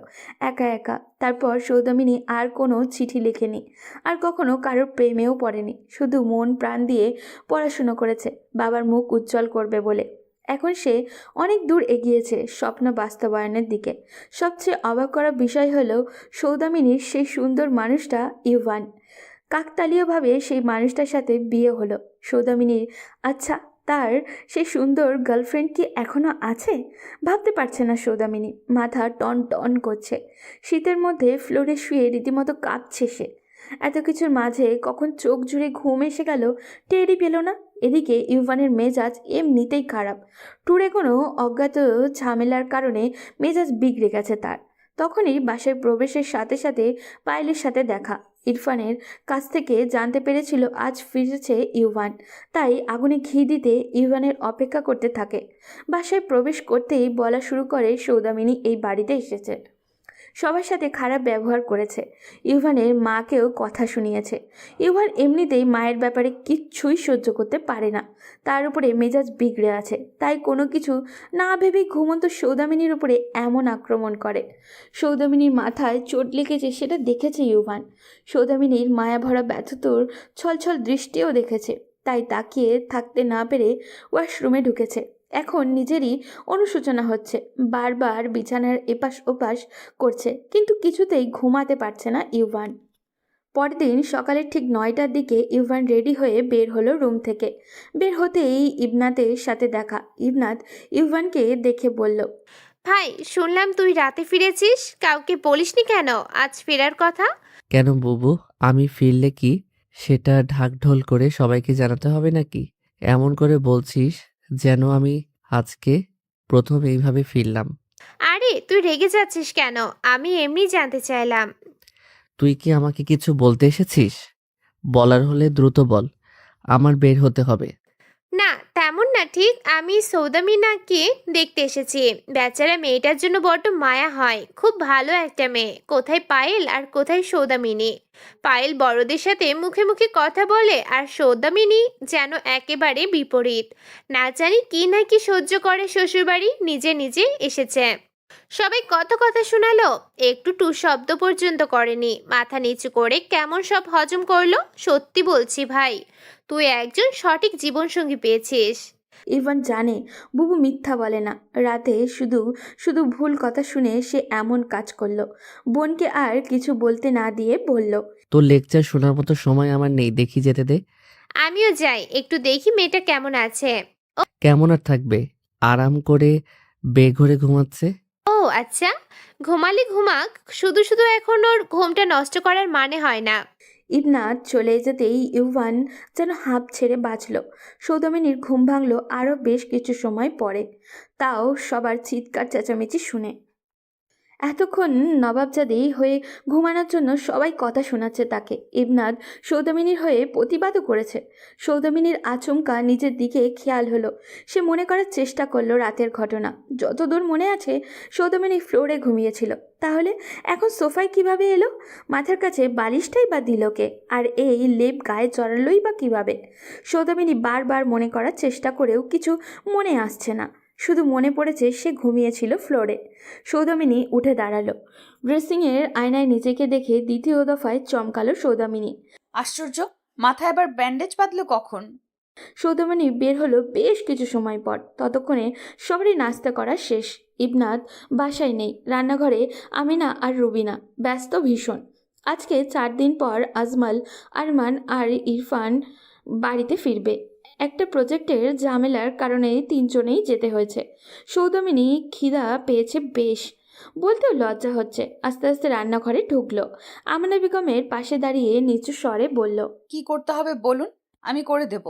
একা একা। তারপর সৌদামিনী আর কোনো চিঠি লেখেনি, আর কখনো কারোর প্রেমেও পড়েনি। শুধু মন প্রাণ দিয়ে পড়াশুনো করেছে বাবার মুখ উজ্জ্বল করবে বলে। এখন সে অনেক দূর এগিয়েছে স্বপ্ন বাস্তবায়নের দিকে। সবচেয়ে অবাক করা বিষয় হলো সৌদামিনীর সেই সুন্দর মানুষটা ইভান। কাকতালীয়ভাবে সেই মানুষটার সাথে বিয়ে হলো সৌদামিনীর। আচ্ছা, তার সেই সুন্দর গার্লফ্রেন্ড কি এখনও আছে? ভাবতে পারছে না সৌদামিনী। মাথা টন টন করছে। শীতের মধ্যে ফ্লোরে শুয়ে রীতিমতো কাঁপছে সে। এত কিছুর মাঝে কখন চোখ জুড়ে ঘুম এসে গেল টেরই পেল না। এদিকে ইউভানের মেজাজ এমনিতেই খারাপ। ট্যুরে কোনো অজ্ঞাত ঝামেলার কারণে মেজাজ বিগড়ে গেছে তার। তখনই বাসায় প্রবেশের সাথে সাথে পায়েলের সাথে দেখা। ইরফানের কাছ থেকে জানতে পেরেছিল আজ ফিরেছে ইউভান, তাই আগুনে ঘি দিতে ইউভানের অপেক্ষা করতে থাকে। বাসায় প্রবেশ করতেই বলা শুরু করে সৌদামিনী এই বাড়িতে এসেছে, সবার সাথে খারাপ ব্যবহার করেছে, ইউভানের মাকেও কথা শুনিয়েছে। ইউভান এমনিতেই মায়ের ব্যাপারে কিচ্ছুই সহ্য করতে পারে না, তার উপরে মেজাজ বিগড়ে আছে। তাই কোনো কিছু না ভেবেই ঘুমন্ত সৌদামিনীর উপরে এমন আক্রমণ করে। সৌদামিনীর মাথায় চোট লেগেছে সেটা দেখেছে ইউভান। সৌদামিনীর মায়াভরা ব্যথতর ছলছল দৃষ্টিও দেখেছে, তাই তাকিয়ে থাকতে না পেরে ওয়াশরুমে ঢুকেছে। এখন নিজেরই অনুশোচনা হচ্ছে, বারবার বিছানার এপাশ ওপাশ করছে, কিন্তু কিছুতেই ঘুমাতে পারছে না ইউভান। পরদিন সকালে ঠিক 9টার দিকে ইউভান রেডি হয়ে বের হলো রুম থেকে। বের হতেই ইবনাতের সাথে দেখা। ইবনাত ইউভানকে দেখে বলল, ভাই, শুনলাম তুই রাতে ফিরেছিস, কাউকে বলিসনি কেন আজ ফেরার কথা? কেন বুবু, আমি ফিরলে কি সেটা ঢাকঢোল করে সবাইকে জানাতে হবে নাকি? এমন করে বলছিস যেন আমি আজকে প্রথম এইভাবে ফিরলাম। আরে তুই রেগে যাচ্ছিস কেন? আমি এমনি জানতে চাইলাম। তুই কি আমাকে কিছু বলতে এসেছিস? বলার হলে দ্রুত বল, আমার বের হতে হবে। না তেমন না, ঠিক আমি সৌদামিনাকে দেখতে এসেছি। বেচারা মেয়েটার জন্য বড্ড মায়া হয়, খুব ভালো একটা মেয়ে। কোথায় পায়েল আর কোথায় সৌদামিনী? পায়েল বড়দের সাথে মুখে মুখে কথা বলে, আর সৌদামিনী যেন একেবারে বিপরীত। না জানি কি না কি সহ্য করে শ্বশুরবাড়ি, নিজে নিজে এসেছে। সবাই কত কথা শোনালো, একটু টু শব্দ পর্যন্ত করেনি। মাথা নিচু করে কেমন সব হজম করলো। সত্যি বলছি ভাই, তুই একজন সঠিক জীবনসঙ্গী পেয়েছিস। ইভান জানে বুবু মিথ্যা বলে না। রাতে শুধু শুধু ভুল কথা শুনে সে এমন কাজ করলো। বোনকে আর কিছু বলতে না দিয়ে বলল, তোর লেকচার শোনার মতো সময় আমার নেই, দেখি যেতে দে। আমিও যাই, একটু দেখি মেয়েটা কেমন আছে। কেমন আর থাকবে, আরাম করে বেঘরে ঘুমাচ্ছে। ও আচ্ছা, ঘুমালে ঘুমাক, শুধু শুধু এখন ওর ঘুমটা নষ্ট করার মানে হয় না। ইবনাত চলে যেতেই ইউভান যেন হাঁপ ছেড়ে বাঁচল। সৌদামিনীর ঘুম ভাঙল আরও বেশ কিছু সময় পরে, তাও সবার চিৎকার চেঁচামেচি শুনে। এতক্ষণ নবাবজাদি হয়ে ঘুমানোর জন্য সবাই কথা শোনাচ্ছে তাকে। ইবনাত সৌদামিনীর হয়ে প্রতিবাদও করেছে। সৌদামিনীর আচমকা নিজের দিকে খেয়াল হলো। সে মনে করার চেষ্টা করলো রাতের ঘটনা। যতদূর মনে আছে সৌদামিনী ফ্লোরে ঘুমিয়েছিল, তাহলে এখন সোফায় কিভাবে এলো? মাথার কাছে বালিশটাই বা দিল কে? আর এই লেপ গায়ে জড়ালোই বা কিভাবে? সৌদামিনী বারবার মনে করার চেষ্টা করেও কিছু মনে আসছে না। শুধু মনে পড়েছে সে ঘুমিয়েছিল ফ্লোরে। সৌদামিনী উঠে দাঁড়ালো। ড্রেসিংয়ের আয়নায় নিজেকে দেখে দ্বিতীয় দফায় চমকালো সৌদামিনী। আশ্চর্য, মাথায় আবার ব্যান্ডেজ বাঁধলো কখন? সৌদামিনী বের হলো বেশ কিছু সময় পর। ততক্ষণে সবারই নাস্তা করা শেষ। ইবনাত বাসায় নেই, রান্নাঘরে আমিনা আর রুবিনা ব্যস্ত ভীষণ। আজকে 4 দিন পর আজমাল, আরমান আর ইরফান বাড়িতে ফিরবে। একটা প্রজেক্টের ঝামেলার কারণে 3 জনেই যেতে হয়েছে। সৌদামিনী খিদা পেয়েছে বেশ, বলতেও লজ্জা হচ্ছে। আস্তে আস্তে রান্নাঘরে ঢুকলো। আমিনা বেগমের পাশে দাঁড়িয়ে নিচু স্বরে বলল, কি করতে হবে বলুন, আমি করে দেব।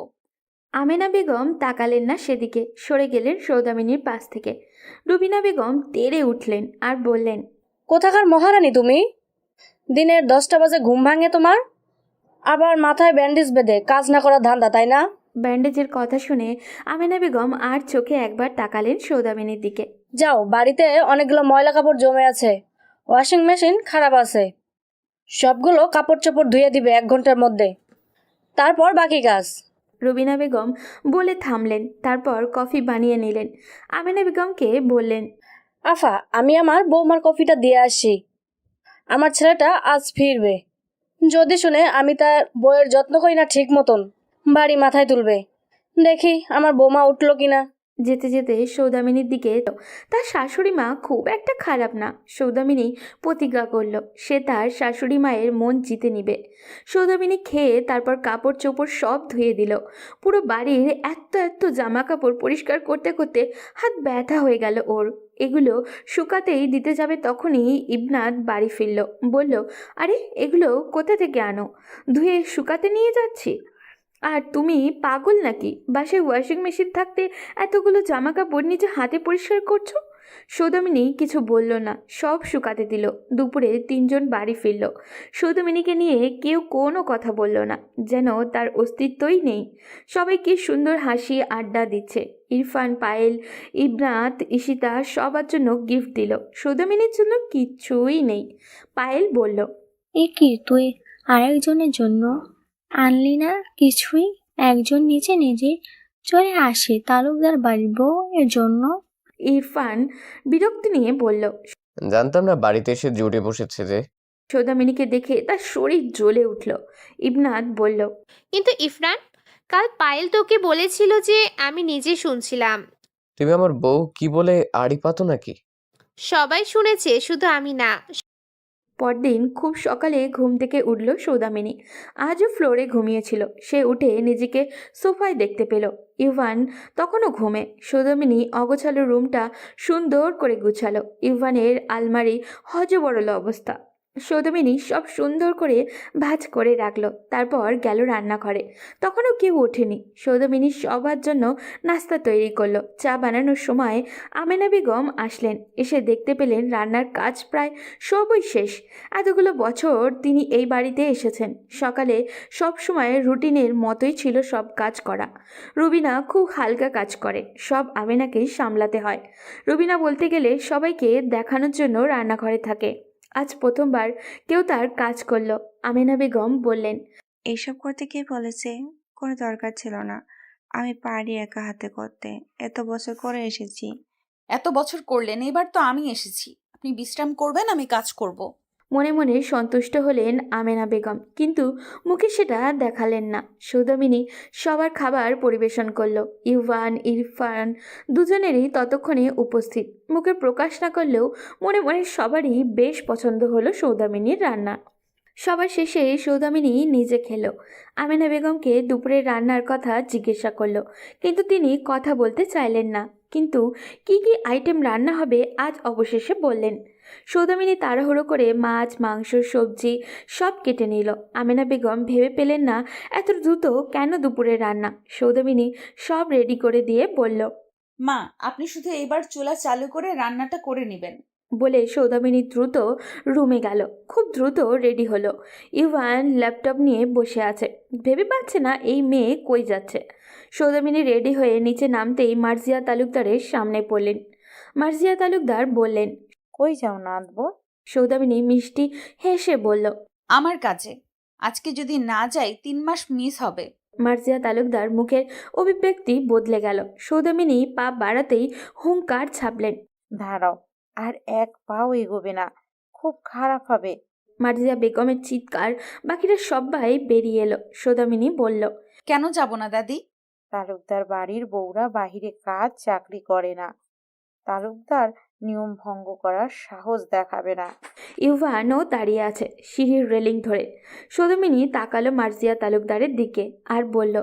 আমেনা বেগম তাকালেন না সেদিকে, সরে গেলেন সৌদামিনীর পাশ থেকে। রুবিনা বেগম তেড়ে উঠলেন আর বললেন, কোথাকার মহারানী তুমি? দিনের 10টা বাজে ঘুম ভাঙে তোমার? আবার মাথায় ব্যান্ডেজ বেঁধে কাজ না করার ধান্দা, তাই না? ব্যান্ডেজের কথা শুনে আমেনা বেগম আর চোখে একবার তাকালেন সৌদামিনীর দিকে। যাও, বাড়িতে অনেকগুলো ময়লা কাপড় জমে আছে, ওয়াশিং মেশিন খারাপ আছে, সবগুলো কাপড় চোপড় ধুয়ে দিবে 1 ঘন্টার মধ্যে, তারপর বাকি কাজ। রুবিনা বেগম বলে থামলেন, তারপর কফি বানিয়ে নিলেন। আমেনা বেগমকে বললেন, আফা, আমি আমার বৌমার কফিটা দিয়ে আসি, আমার ছেলেটা আজ ফিরবে, যদি শুনে আমি তার বইয়ের যত্ন করি না ঠিক মতন, বাড়ি মাথায় তুলবে। দেখি আমার বৌমা উঠলো কিনা। যেতে যেতে সৌদামিনীর দিকে তার শাশুড়ি মা খুব একটা খারাপ না। সৌদামিনী প্রতিজ্ঞা করল সে তার শাশুড়ি মায়ের মন জিতে নিবে। সৌদামিনী খেয়ে তারপর কাপড় চোপড় সব ধুয়ে দিল। পুরো বাড়ির এত এত জামা কাপড় পরিষ্কার করতে করতে হাত ব্যথা হয়ে গেল ওর। এগুলো শুকাতেই দিতে যাবে তখনই ইবনাত বাড়ি ফিরল। বলল, আরে এগুলো কোথা থেকে আনো? ধুয়ে শুকাতে নিয়ে যাচ্ছি। আর তুমি পাগল নাকি? বাসায় ওয়াশিং মেশিন থাকতে এতগুলো জামা কাপড় নিজে হাতে পরিষ্কার করছো? সৌদামিনী কিছু বলল না, সব শুকাতে দিল। দুপুরে 3 জন বাড়ি ফিরল। সৌদামিনীকে নিয়ে কেউ কোনো কথা বলল না, যেন তার অস্তিত্বই নেই। সবাই কি সুন্দর হাসি আড্ডা দিচ্ছে। ইরফান, পায়েল, ইবনাত, ঈশিতা সবার জন্য গিফট দিল। সৌদামিনীর জন্য কিচ্ছুই নেই। পায়েল বলল, এ কি তুই আরেকজনের জন্য আনলি না কিছুই? একজন নিজে নিজে চলে আসে তালুকদার বাড়ির বউ এর জন্য। ইরফান বিরক্তি নিয়ে বলল। জানতাম না বাড়িতে এসে জুড়ে বসেছে যে। সৌদামিনীকে দেখে তার শরীর জ্বলে উঠল। ইবনাত বলল, কিন্তু ইফরান, কাল পায়েল তোকে বলেছিল যে আমি নিজে শুনছিলাম। তুমি আমার বউ কি বলে আড়ি পাতো নাকি? সবাই শুনেছে, শুধু আমি না। পরদিন খুব সকালে ঘুম থেকে উঠল সৌদামিনী। আজও ফ্লোরে ঘুমিয়েছিল। সে উঠে নিজেকে সোফায় দেখতে পেল। ইভান তখনও ঘুমে। সৌদামিনী অগোছালো রুমটা সুন্দর করে গুছালো। ইভানের আলমারি হজবরল অবস্থা। সৌদামিনী সব সুন্দর করে ভাঁজ করে রাখলো। তারপর গেল রান্নাঘরে। তখনও কেউ ওঠেনি। সৌদামিনী সবার জন্য নাস্তা তৈরি করলো। চা বানানোর সময় আমেনা বেগম আসলেন। এসে দেখতে পেলেন রান্নার কাজ প্রায় সবই শেষ। এতগুলো বছর তিনি এই বাড়িতে এসেছেন। সকালে সব সময় রুটিনের মতোই ছিল সব কাজ করা। রুবিনা খুব হালকা কাজ করে, সব আমেনাকেই সামলাতে হয়। রুবিনা বলতে গেলে সবাইকে দেখানোর জন্য রান্নাঘরে থাকে। আজ প্রথমবার কেউ তার কাজ করলো। আমেনা বেগম বললেন, এইসব করতে কে বলেছে? কোনো দরকার ছিল না, আমি পারি একা হাতে করতে, এত বছর করে এসেছি। এত বছর করলেন, এবার তো আমি এসেছি, আপনি বিশ্রাম করবেন, আমি কাজ করব। মনে মনে সন্তুষ্ট হলেন আমেনা বেগম, কিন্তু মুখে সেটা দেখালেন না। সৌদামিনী সবার খাবার পরিবেশন করলো। ইভান, ইরফান দুজনেরই ততক্ষণে উপস্থিত। মুখে প্রকাশ না করলেও মনে মনে সবারই বেশ পছন্দ হলো সৌদামিনীর রান্না। সবার শেষে সৌদামিনী নিজে খেলো। আমেনা বেগমকে দুপুরের রান্নার কথা জিজ্ঞাসা করলো, কিন্তু তিনি কথা বলতে চাইলেন না। কিন্তু কি কি আইটেম রান্না হবে আজ অবশেষে বললেন। সৌদামিনী তাড়াহুড়ো করে মাছ, মাংস, সবজি সব কেটে নিল। আমেনা বেগম ভেবে পেলেন না এত দ্রুত কেন দুপুরের রান্না। সৌদামিনী সব রেডি করে দিয়ে বলল, মা, আপনি শুধু এবার চুলা চালু করে রান্নাটা করে নেবেন। বলে সৌদামিনী দ্রুত রুমে গেল। খুব দ্রুত রেডি হলো। ইভান ল্যাপটপ নিয়ে বসে আছে, ভেবে পাচ্ছে না এই মেয়ে কই যাচ্ছে। সৌদামিনী রেডি হয়ে নিচে নামতেই মার্জিয়া তালুকদারের সামনে পড়লেন। মার্জিয়া তালুকদার বললেন, কই যাও নাতবো? সৌদামিনী মিষ্টি হেসে বলল, আমার কাজে। আজকে যদি না যাই 3 মাস মিস হবে। মার্জিয়া তালুকদার মুখের অভিব্যক্তি বদলে গেল। সৌদামিনী পা বাড়াতেই হুঙ্কার ছাপলেন, দাঁড়াও, আর 1 পাও এগোবে না, খুব খারাপ হবে। মার্জিয়া বেগমের চিৎকার বাকিরা সবাই বেরিয়ে এলো। সৌদামিনী বলল, কেন যাব না দাদি? তালুকদার বাড়ির বউরা বাহিরে কাজ চাকরি করে না, তালুকদার নিয়ম ভঙ্গ করার সাহস দেখাবে না। ইউভানও দাঁড়িয়ে আছে সিঁড়ির রেলিং ধরে। সৌদামিনী তাকালো মার্জিয়া তালুকদারের দিকে আর বলল,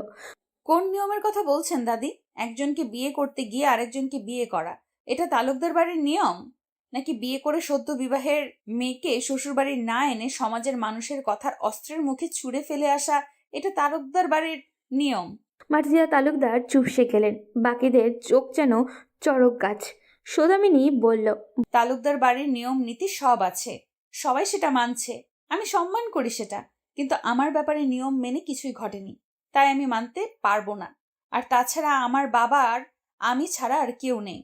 কোন নিয়মের কথা বলছেন দাদি? একজনকে বিয়ে করতে গিয়ে আরেকজনকে বিয়ে করা, এটা তালুকদার বাড়ির নিয়ম? নাকি বিয়ে করে সদ্য বিবাহের মেয়েকে শ্বশুরবাড়ির না এনে সমাজের মানুষের কথার অস্ত্রের মুখে ছুঁড়ে ফেলে আসা, এটা তালুকদার বাড়ির নিয়ম? মার্জিয়া তালুকদার চুপসে গেলেন। বাকিদের চোখ যেন চড়ক গাছ। সৌদামিনী বলল, তালুকদার বাড়ির নিয়ম নীতি সব আছে, সবাই সেটা মানছে, আমি সম্মান করি সেটা, কিন্তু আমার ব্যাপারে নিয়ম মেনে কিছুই ঘটেনি, তাই আমি মানতে পারবো না। আর তাছাড়া আমার বাবার আমি ছাড়া আর কেউ নেই।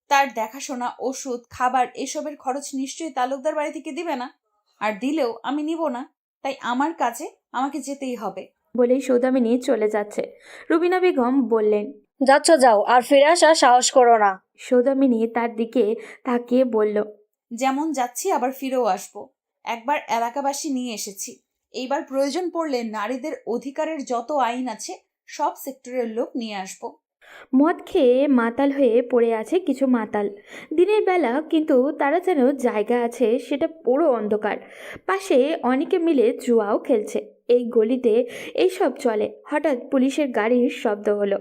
তার দেখাশোনা, ওষুধ, খাবার এসবের খরচ নিশ্চয়ই তালুকদার বাড়ি থেকে দিবে না। আর দিলেও আমি নিব না। তাই আমার কাজে আমাকে যেতেই হবে। বলেই সৌদামিনী চলে যাচ্ছে। রুবিনা বেগম বললেন, যাচ্ছ যাও, আর ফিরে আসার সাহস করো না। সৌদামিনী তার দিকে তাকিয়ে বলল, যেমন যাচ্ছি আবার ফিরেও আসবো। একবার এলাকাবাসী নিয়ে এসেছি, এইবার প্রয়োজন পড়লে নারীদের অধিকারের যত আইন আছে সব সেক্টরের লোক নিয়ে আসবো। মদ খেয়ে মাতাল হয়ে পড়ে আছে কিছু মাতাল। দিনের বেলা কিন্তু তারা যেন জায়গা আছে সেটা পুরো অন্ধকার। পাশে অনেকে মিলে জুয়াও খেলছে। এই গলিতে এইসব চলে। হঠাৎ পুলিশের গাড়ির শব্দ হলো।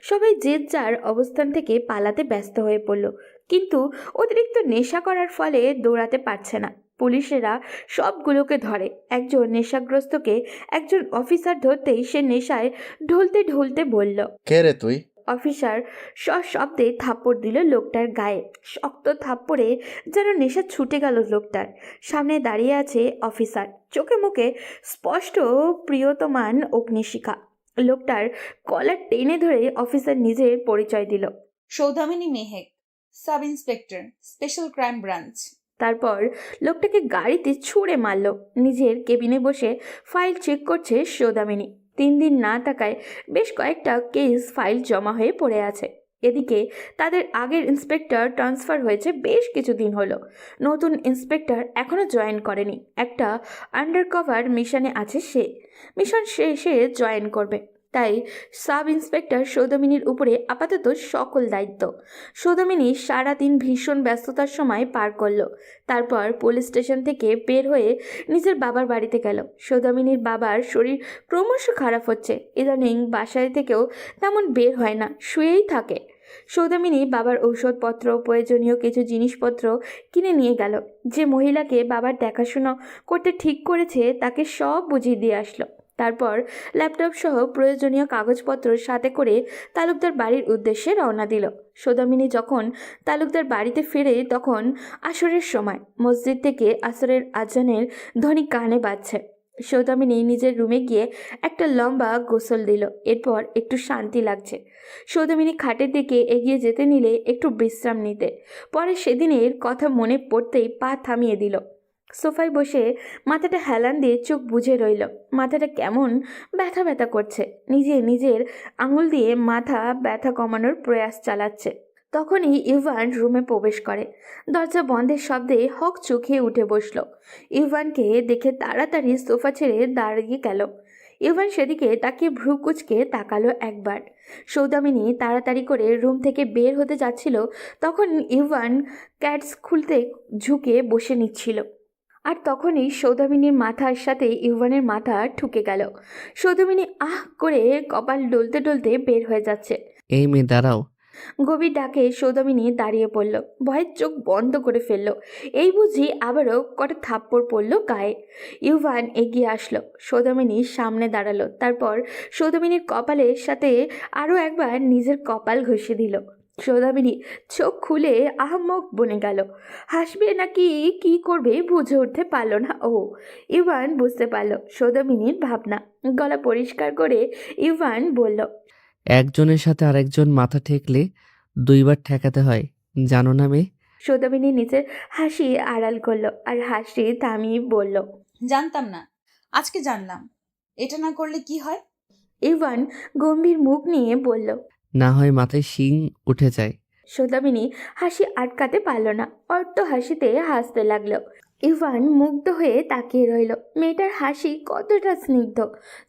সবাই যে যার অবস্থান থেকে পালাতে ব্যস্ত হয়ে পড়ল, কিন্তু অতিরিক্ত নেশা করার ফলে দৌড়াতে পারছে না। পুলিশেরা সবগুলোকে ধরে। একজন নেশাগ্রস্তকে একজন অফিসার ধরতেই সে নেশায় ঢলতে ঢলতে বলল, কে রে তুই? অফিসার সশব্দে থাপ্পড় দিল লোকটার গায়ে। শক্ত থাপ্পড়ে যেন নেশা ছুটে গেল লোকটার। সামনে দাঁড়িয়ে আছে অফিসার, চোখে মুখে স্পষ্ট প্রিয়তমান অগ্নিশিখা। লোকটার কলার টেনে ধরে অফিসার নিজের পরিচয় দিল। Saudamini Mehak, sub inspector, special crime branch. তারপর লোকটাকে গাড়িতে ছুঁড়ে মারল। নিজের কেবিনে বসে ফাইল চেক করছে সৌদামিনী। 3 দিন না থাকায় বেশ কয়েকটা কেস ফাইল জমা হয়ে পড়ে আছে। এদিকে তাদের আগের ইন্সপেক্টর ট্রান্সফার হয়েছে বেশ কিছুদিন হলো। নতুন ইন্সপেক্টর এখনও জয়েন করেনি। একটা আন্ডারকভার মিশনে আছে সে। মিশন শেষে জয়েন করবে। তাই সাব ইন্সপেক্টর সৌদামিনীর উপরে আপাতত সকল দায়িত্ব। সৌদামিনী সারাদিন ভীষণ ব্যস্ততার সময় পার করলো। তারপর পুলিশ স্টেশন থেকে বের হয়ে নিজের বাবার বাড়িতে গেল। সৌদামিনীর বাবার শরীর ক্রমশ খারাপ হচ্ছে। ইদানিং বাসায় থেকেও তেমন বের হয় না, শুয়েই থাকে। সৌদামিনী বাবার ঔষধপত্র, প্রয়োজনীয় কিছু জিনিসপত্র কিনে নিয়ে গেল। যে মহিলাকে বাবার দেখাশোনা করতে ঠিক করেছে তাকে সব বুঝিয়ে দিয়ে আসলো। তারপর ল্যাপটপ সহ প্রয়োজনীয় কাগজপত্র সাথে করে তালুকদার বাড়ির উদ্দেশ্যে রওনা দিল। সৌদামিনী যখন তালুকদার বাড়িতে ফিরে তখন আসরের সময়। মসজিদ থেকে আসরের আজানের ধ্বনি কানে বাজছে। সৌদামিনী নিজের রুমে গিয়ে একটা লম্বা গোসল দিল। এরপর একটু শান্তি লাগছে। সৌদামিনী খাটের দিকে এগিয়ে যেতে নিলে একটু বিশ্রাম নিতে। পরে সেদিনের কথা মনে পড়তেই পা থামিয়ে দিল। সোফায় বসে মাথাটা হেলান দিয়ে চোখ বুজে রইল। মাথাটা কেমন ব্যথা ব্যথা করছে। নিজের আঙুল দিয়ে মাথা ব্যথা কমানোর প্রয়াস চালাচ্ছে। তখনই ইভান রুমে প্রবেশ করে। দরজা বন্ধের শব্দে হক চোখে উঠে বসল। ইভানকে দেখে তাড়াতাড়ি সোফা ছেড়ে দাঁড়িয়ে গেল। ইভান সেদিকে তাকিয়ে ভ্রু কুচকে তাকালো একবার। সৌদামিনী তাড়াতাড়ি করে রুম থেকে বের হতে যাচ্ছিল, তখন ইভান ক্যাটস খুলতে ঝুঁকে বসে নিচ্ছিল। আর তখনই সৌদামিনীর মাথার সাথে ইউভানের মাথা ঠুকে গেল। সৌদামিনী আহ করে কপাল ডলতে ডলতে বের হয়ে যাচ্ছে। এই মেয়ে দাঁড়াও। গভীর ডাকে সৌদামিনী দাঁড়িয়ে পড়ল। ভয়ের চোখ বন্ধ করে ফেলল। এই বুঝি আবারও কটা থাপ্পড় পড়ল গায়ে। ইউভান এগিয়ে আসলো, সৌদামিনীর সামনে দাঁড়ালো। তারপর সৌদামিনীর কপালের সাথে আরও একবার নিজের কপাল ঘষে দিল। সৌদামিনী চোখ খুলে আহাম্মক বনে গেল। হাসবে নাকি কি করবে বুঝে উঠতে পারল না ও। ইভান বুঝতে পারল সৌদামিনীর ভাবনা। গলা পরিষ্কার করে ইভান বলল, একজনের সাথে আরেকজন মাথা ঠেকলে 2 বার ঠেকাতে হয়, জানো না মেয়ে? সৌদামিনী নিচের হাসি আড়াল করলো আর হাসি থামিয়ে বলল, জানতাম না, আজকে জানলাম। এটা না করলে কি হয়? ইভান গম্ভীর মুখ নিয়ে বলল, না হয় মাথায় শিং উঠে যায়। সৌদামিনী হাসি আটকাতে পারল না। অর্থ হাসিতে হাসতে লাগলো। ইভান মুগ্ধ হয়ে তাকিয়ে রইল। মেয়েটার হাসি কতটা স্নিগ্ধ,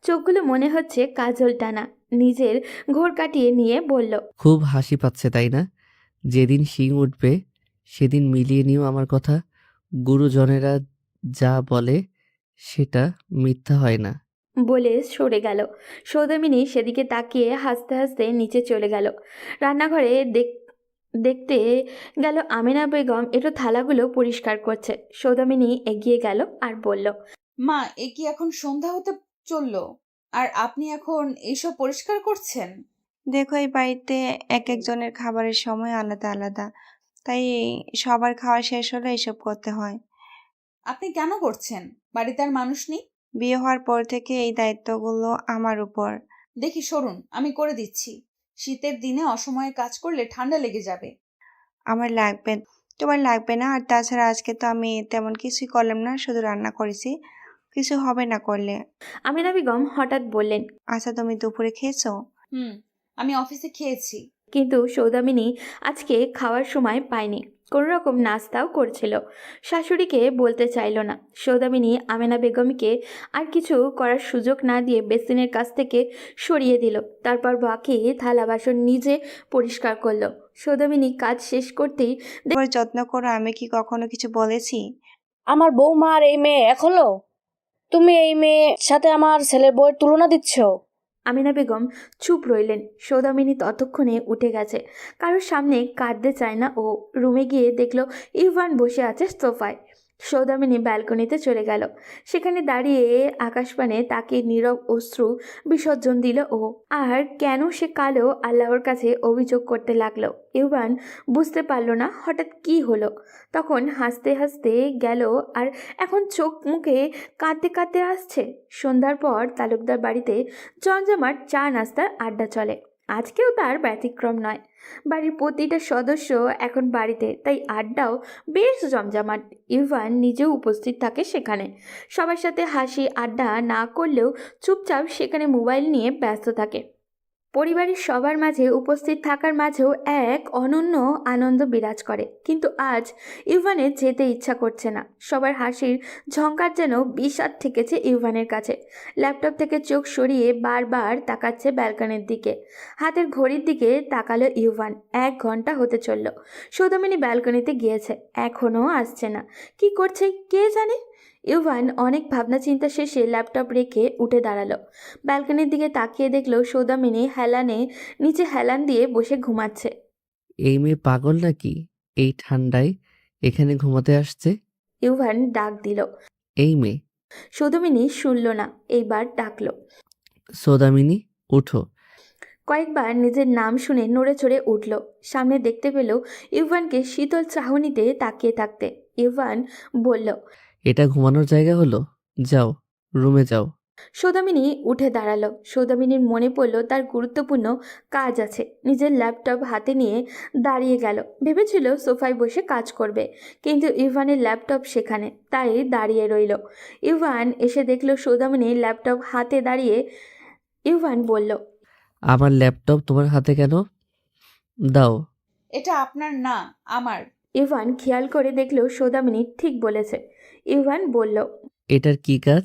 চোখগুলো মনে হচ্ছে কাজল টানা। নিজের ঘোর কাটিয়ে নিয়ে বলল, খুব হাসি পাচ্ছে তাই না? যেদিন শিং উঠবে সেদিন মিলিয়ে নিও আমার কথা। গুরুজনেরা যা বলে সেটা মিথ্যা হয় না। বলে সরে গেল। সৌদামিনী সেদিকে তাকিয়ে হাসতে হাসতে নিচে চলে গেল। রান্নাঘরে দেখতে গেল আমিনা বেগম একটু থালাগুলো পরিষ্কার করছে। সৌদামিনী এগিয়ে গেল আর বলল, মা, এ কি এখন সন্ধ্যা হতে চললো আর আপনি এখন এইসব পরিষ্কার করছেন? দেখো, এই বাড়িতে এক একজনের খাবারের সময় আলাদা আলাদা, তাই সবার খাওয়া শেষ হলে এসব করতে হয়। আপনি কেন করছেন? বাড়িতে আর মানুষ নেই? বিয়ে হওয়ার পর থেকে এই দায়িত্বগুলো আমার উপর। দেখি সরুন, আমি করে দিচ্ছি। শীতের দিনে অসময়ে কাজ করলে ঠান্ডা লেগে যাবে। আমার লাগবে, তোমার লাগবে না। আর তাছাড়া আজকে তো আমি তেমন কিছুই করলাম না, শুধু রান্না করেছি। কিছু হবে না করলে। আমিনা বেগম হঠাৎ বললেন। আচ্ছা, তুমি দুপুরে খেয়েছো? আমি অফিসে খেয়েছি। কিন্তু সৌদামিনী আজকে খাওয়ার সময় পায়নি, কোনো রকম নাস্তাও করছিল। শাশুড়িকে বলতে চাইল না। সৌদামিনী আমেনা বেগমকে আর কিছু করার সুযোগ না দিয়ে বেসিনের কাছ থেকে সরিয়ে দিল। তারপর বাকি থালা বাসন নিজে পরিষ্কার করলো। সৌদামিনী কাজ শেষ করতেই তোমার যত্ন করো, আমি কি কখনো কিছু বলেছি? আমার বৌমা আর এই মেয়ে এক হলো? তুমি এই মেয়ের সাথে আমার ছেলের বউয়ের তুলনা দিচ্ছ? আমিনা বেগম চুপ রইলেন। সৌদামিনী ততক্ষণে উঠে গেছে, কারোর সামনে কাঁদতে চায় না ও। রুমে গিয়ে দেখলো ইভান বসে আছে সোফায়। সৌদামিনী ব্যালকনিতে চলে গেল। সেখানে দাঁড়িয়ে আকাশপানে তাকে নীরব অশ্রু বিসর্জন দিল ও। আর কেন সে কালো আল্লাহর কাছে অভিযোগ করতে লাগলো। ইভান বুঝতে পারল না হঠাৎ কি হলো। তখন হাসতে হাসতে গেল আর এখন চোখ মুখে কাঁদতে কাঁদতে আসছে। সন্ধ্যার পর তালুকদার বাড়িতে জমজমাট চা নাস্তার আড্ডা চলে। আজকেও তার ব্যতিক্রম নয়। বাড়ির প্রতিটা সদস্য এখন বাড়িতে, তাই আড্ডাও বেশ জমজমাট। ইভান নিজেও উপস্থিত থাকে সেখানে। সবার সাথে হাসি আড্ডা না করলেও চুপচাপ সেখানে মোবাইল নিয়ে ব্যস্ত থাকে। পরিবারের সবার মাঝে উপস্থিত থাকার মাঝেও এক অনন্য আনন্দ বিরাজ করে। কিন্তু আজ ইভানের যেতে ইচ্ছা করছে না। সবার হাসির ঝঙ্কার যেন বিষাদ ঠেকেছে ইভানের কাছে। ল্যাপটপ থেকে চোখ সরিয়ে বারবার তাকাচ্ছে ব্যালকনির দিকে। হাতের ঘড়ির দিকে তাকালো ইভান। 1 ঘন্টা হতে চলল। সৌদামিনী ব্যালকনিতে গিয়েছে, এখনও আসছে না। কি করছে কে জানে। ইভান অনেক ভাবনা চিন্তা শেষে ল্যাপটপ রেখে উঠে দাঁড়ালো। ব্যালকনির দিকে তাকিয়ে দেখলো সৌদামিনী নিচে হেলান দিয়ে বসে ঘুমাচ্ছে। এই মেয়ে পাগল নাকি এই ঠান্ডায় এখানে ঘুমাতে আসছে? ইভান ডাক দিল। এই মেয়ে। সৌদামিনী শুনল না, এইবার ডাকলো। সৌদামিনী উঠো। কয়েকবার নিজের নাম শুনে নড়ে চড়ে উঠল। সামনে দেখতে পেল ইভানকে শীতল চাহনিতে তাকিয়ে থাকতে। ইভান বলল, এটা ঘুমানোর জায়গা হলো? যাও রুমে যাও। সৌদামিনী উঠে দাঁড়ালো। সৌদামিনীর মনে পড়ল তার গুরুত্বপূর্ণ কাজ আছে। নিজের ল্যাপটপ হাতে নিয়ে দাঁড়িয়ে গেল। ভেবেছিল সোফায় বসে কাজ করবে, কিন্তু ইভানের ল্যাপটপ সেখানে, তাই দাঁড়িয়ে রইল। ইভান এসে দেখল সৌদামিনী ল্যাপটপ হাতে দাঁড়িয়ে। ইভান বলল, আমার ল্যাপটপ তোমার হাতে কেন? দাও। এটা আপনার না, আমার। ইভান খেয়াল করে দেখল সৌদামিনী ঠিক বলেছে। ইভান বলল, এটার কি কাজ?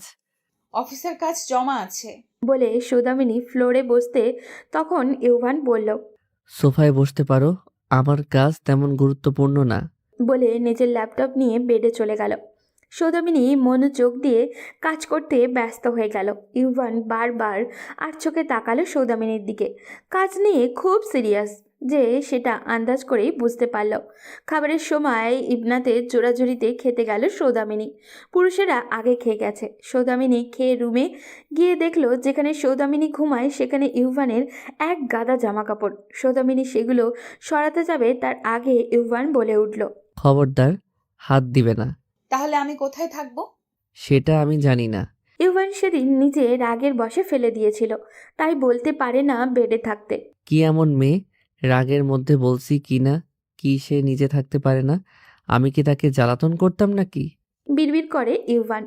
অফিসের কাজ জমা আছে। বলে সৌদামিনী ফ্লোরে বসতে তখন ইভান বলল, সোফায় বসতে পারো, আমার কাজ তেমন গুরুত্বপূর্ণ না। বলে নিজের ল্যাপটপ নিয়ে বেডে চলে গেল। সৌদামিনী মনোযোগ দিয়ে কাজ করতে ব্যস্ত হয়ে গেল। ইভান বারবার আর চোখে তাকালো সৌদামিনীর দিকে। কাজ নিয়ে খুব সিরিয়াস যে সেটা আন্দাজ করেই বুঝতে পারল। খাবারের সময় ইবনাতে জোড়াজুড়িতে খেতে গেল সৌদামিনী। পুরুষেরা আগে খেয়ে গেছে। সৌদামিনী খেয়ে রুমে গিয়ে দেখলো যেখানে সৌদামিনী ঘুমায় সেখানে ইউভানের এক গাদা জামা কাপড়। সৌদামিনী সেগুলো সরাতে যাবে তার আগে ইউভান বলে উঠল, খবরদার হাত দিবে না। তাহলে আমি কোথায় থাকবো? সেটা আমি জানি না। ইউভান সেদিন নিজে রাগের বশে ফেলে দিয়েছিল, তাই বলতে পারে না বেডে থাকতে। কি এমন মেয়ে, রাগের মধ্যে বলছি কি না কি সে নিজে থাকতে পারে না? আমি কি তাকে জ্বালাতন করতাম নাকি? বিড়বিড় করে ইউভান।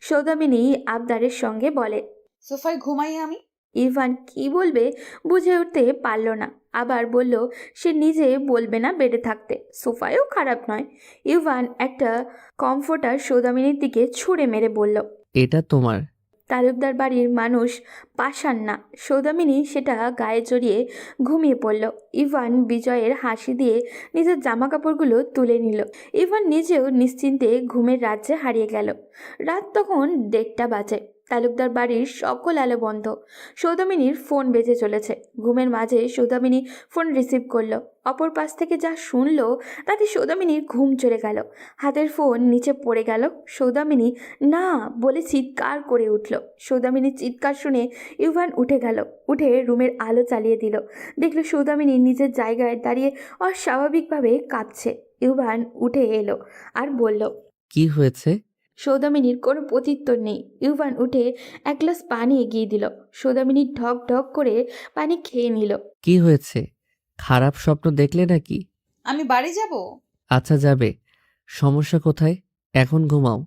সৌদামিনী আবদারের সঙ্গে বলে, সোফায় ঘুমাই আমি। ইভান কি বলবে বুঝে উঠতে পারল না। আবার বলল সে নিজে বলবে না বেডে থাকতে। সোফায়ও খারাপ নয়। ইভান একটা কমফোর্টার সৌদামিনীর দিকে ছুঁড়ে মেরে বলল, এটা তোমার। তালুকদার বাড়ির মানুষ পাষাণ না। সৌদামিনী সেটা গায়ে জড়িয়ে ঘুমিয়ে পড়ল। ইভান বিজয়ের হাসি দিয়ে নিজের জামা কাপড়গুলো তুলে নিল। ইভান নিজেও নিশ্চিন্তে ঘুমের রাজ্যে হারিয়ে গেল। রাত তখন 1:30 বাজে। তালুকদার বাড়ির সকল আলো বন্ধ। সৌদামিনীর ফোন বেজে চলেছে। ঘুমের মাঝে সৌদামিনী ফোন রিসিভ করলো। অপর পাশ থেকে যা শুনলো তাতে সৌদামিনীর ঘুম চলে গেল। হাতের ফোন নিচে পড়ে গেল। সৌদামিনী না বলে চিৎকার করে উঠল। সৌদামিনীর চিৎকার শুনে ইভান উঠে গেল। উঠে রুমের আলো চালিয়ে দিল। দেখল সৌদামিনী নিজের জায়গায় দাঁড়িয়ে অস্বাভাবিকভাবে কাঁদছে। ইভান উঠে এলো আর বলল, কি হয়েছে? সৌদামিনীর কোনো প্রত্যুত্তর নেই। ইউভান উঠে এক গ্লাস পানি এগিয়ে দিল। সৌদামিনী ঢক ঢক করে পানি খেয়ে নিল। কি হয়েছে? খারাপ স্বপ্ন দেখলে নাকি? আমি বাড়ি যাব। আচ্ছা যাবে। সমস্যা কোথায়? এখন ঘুমাও।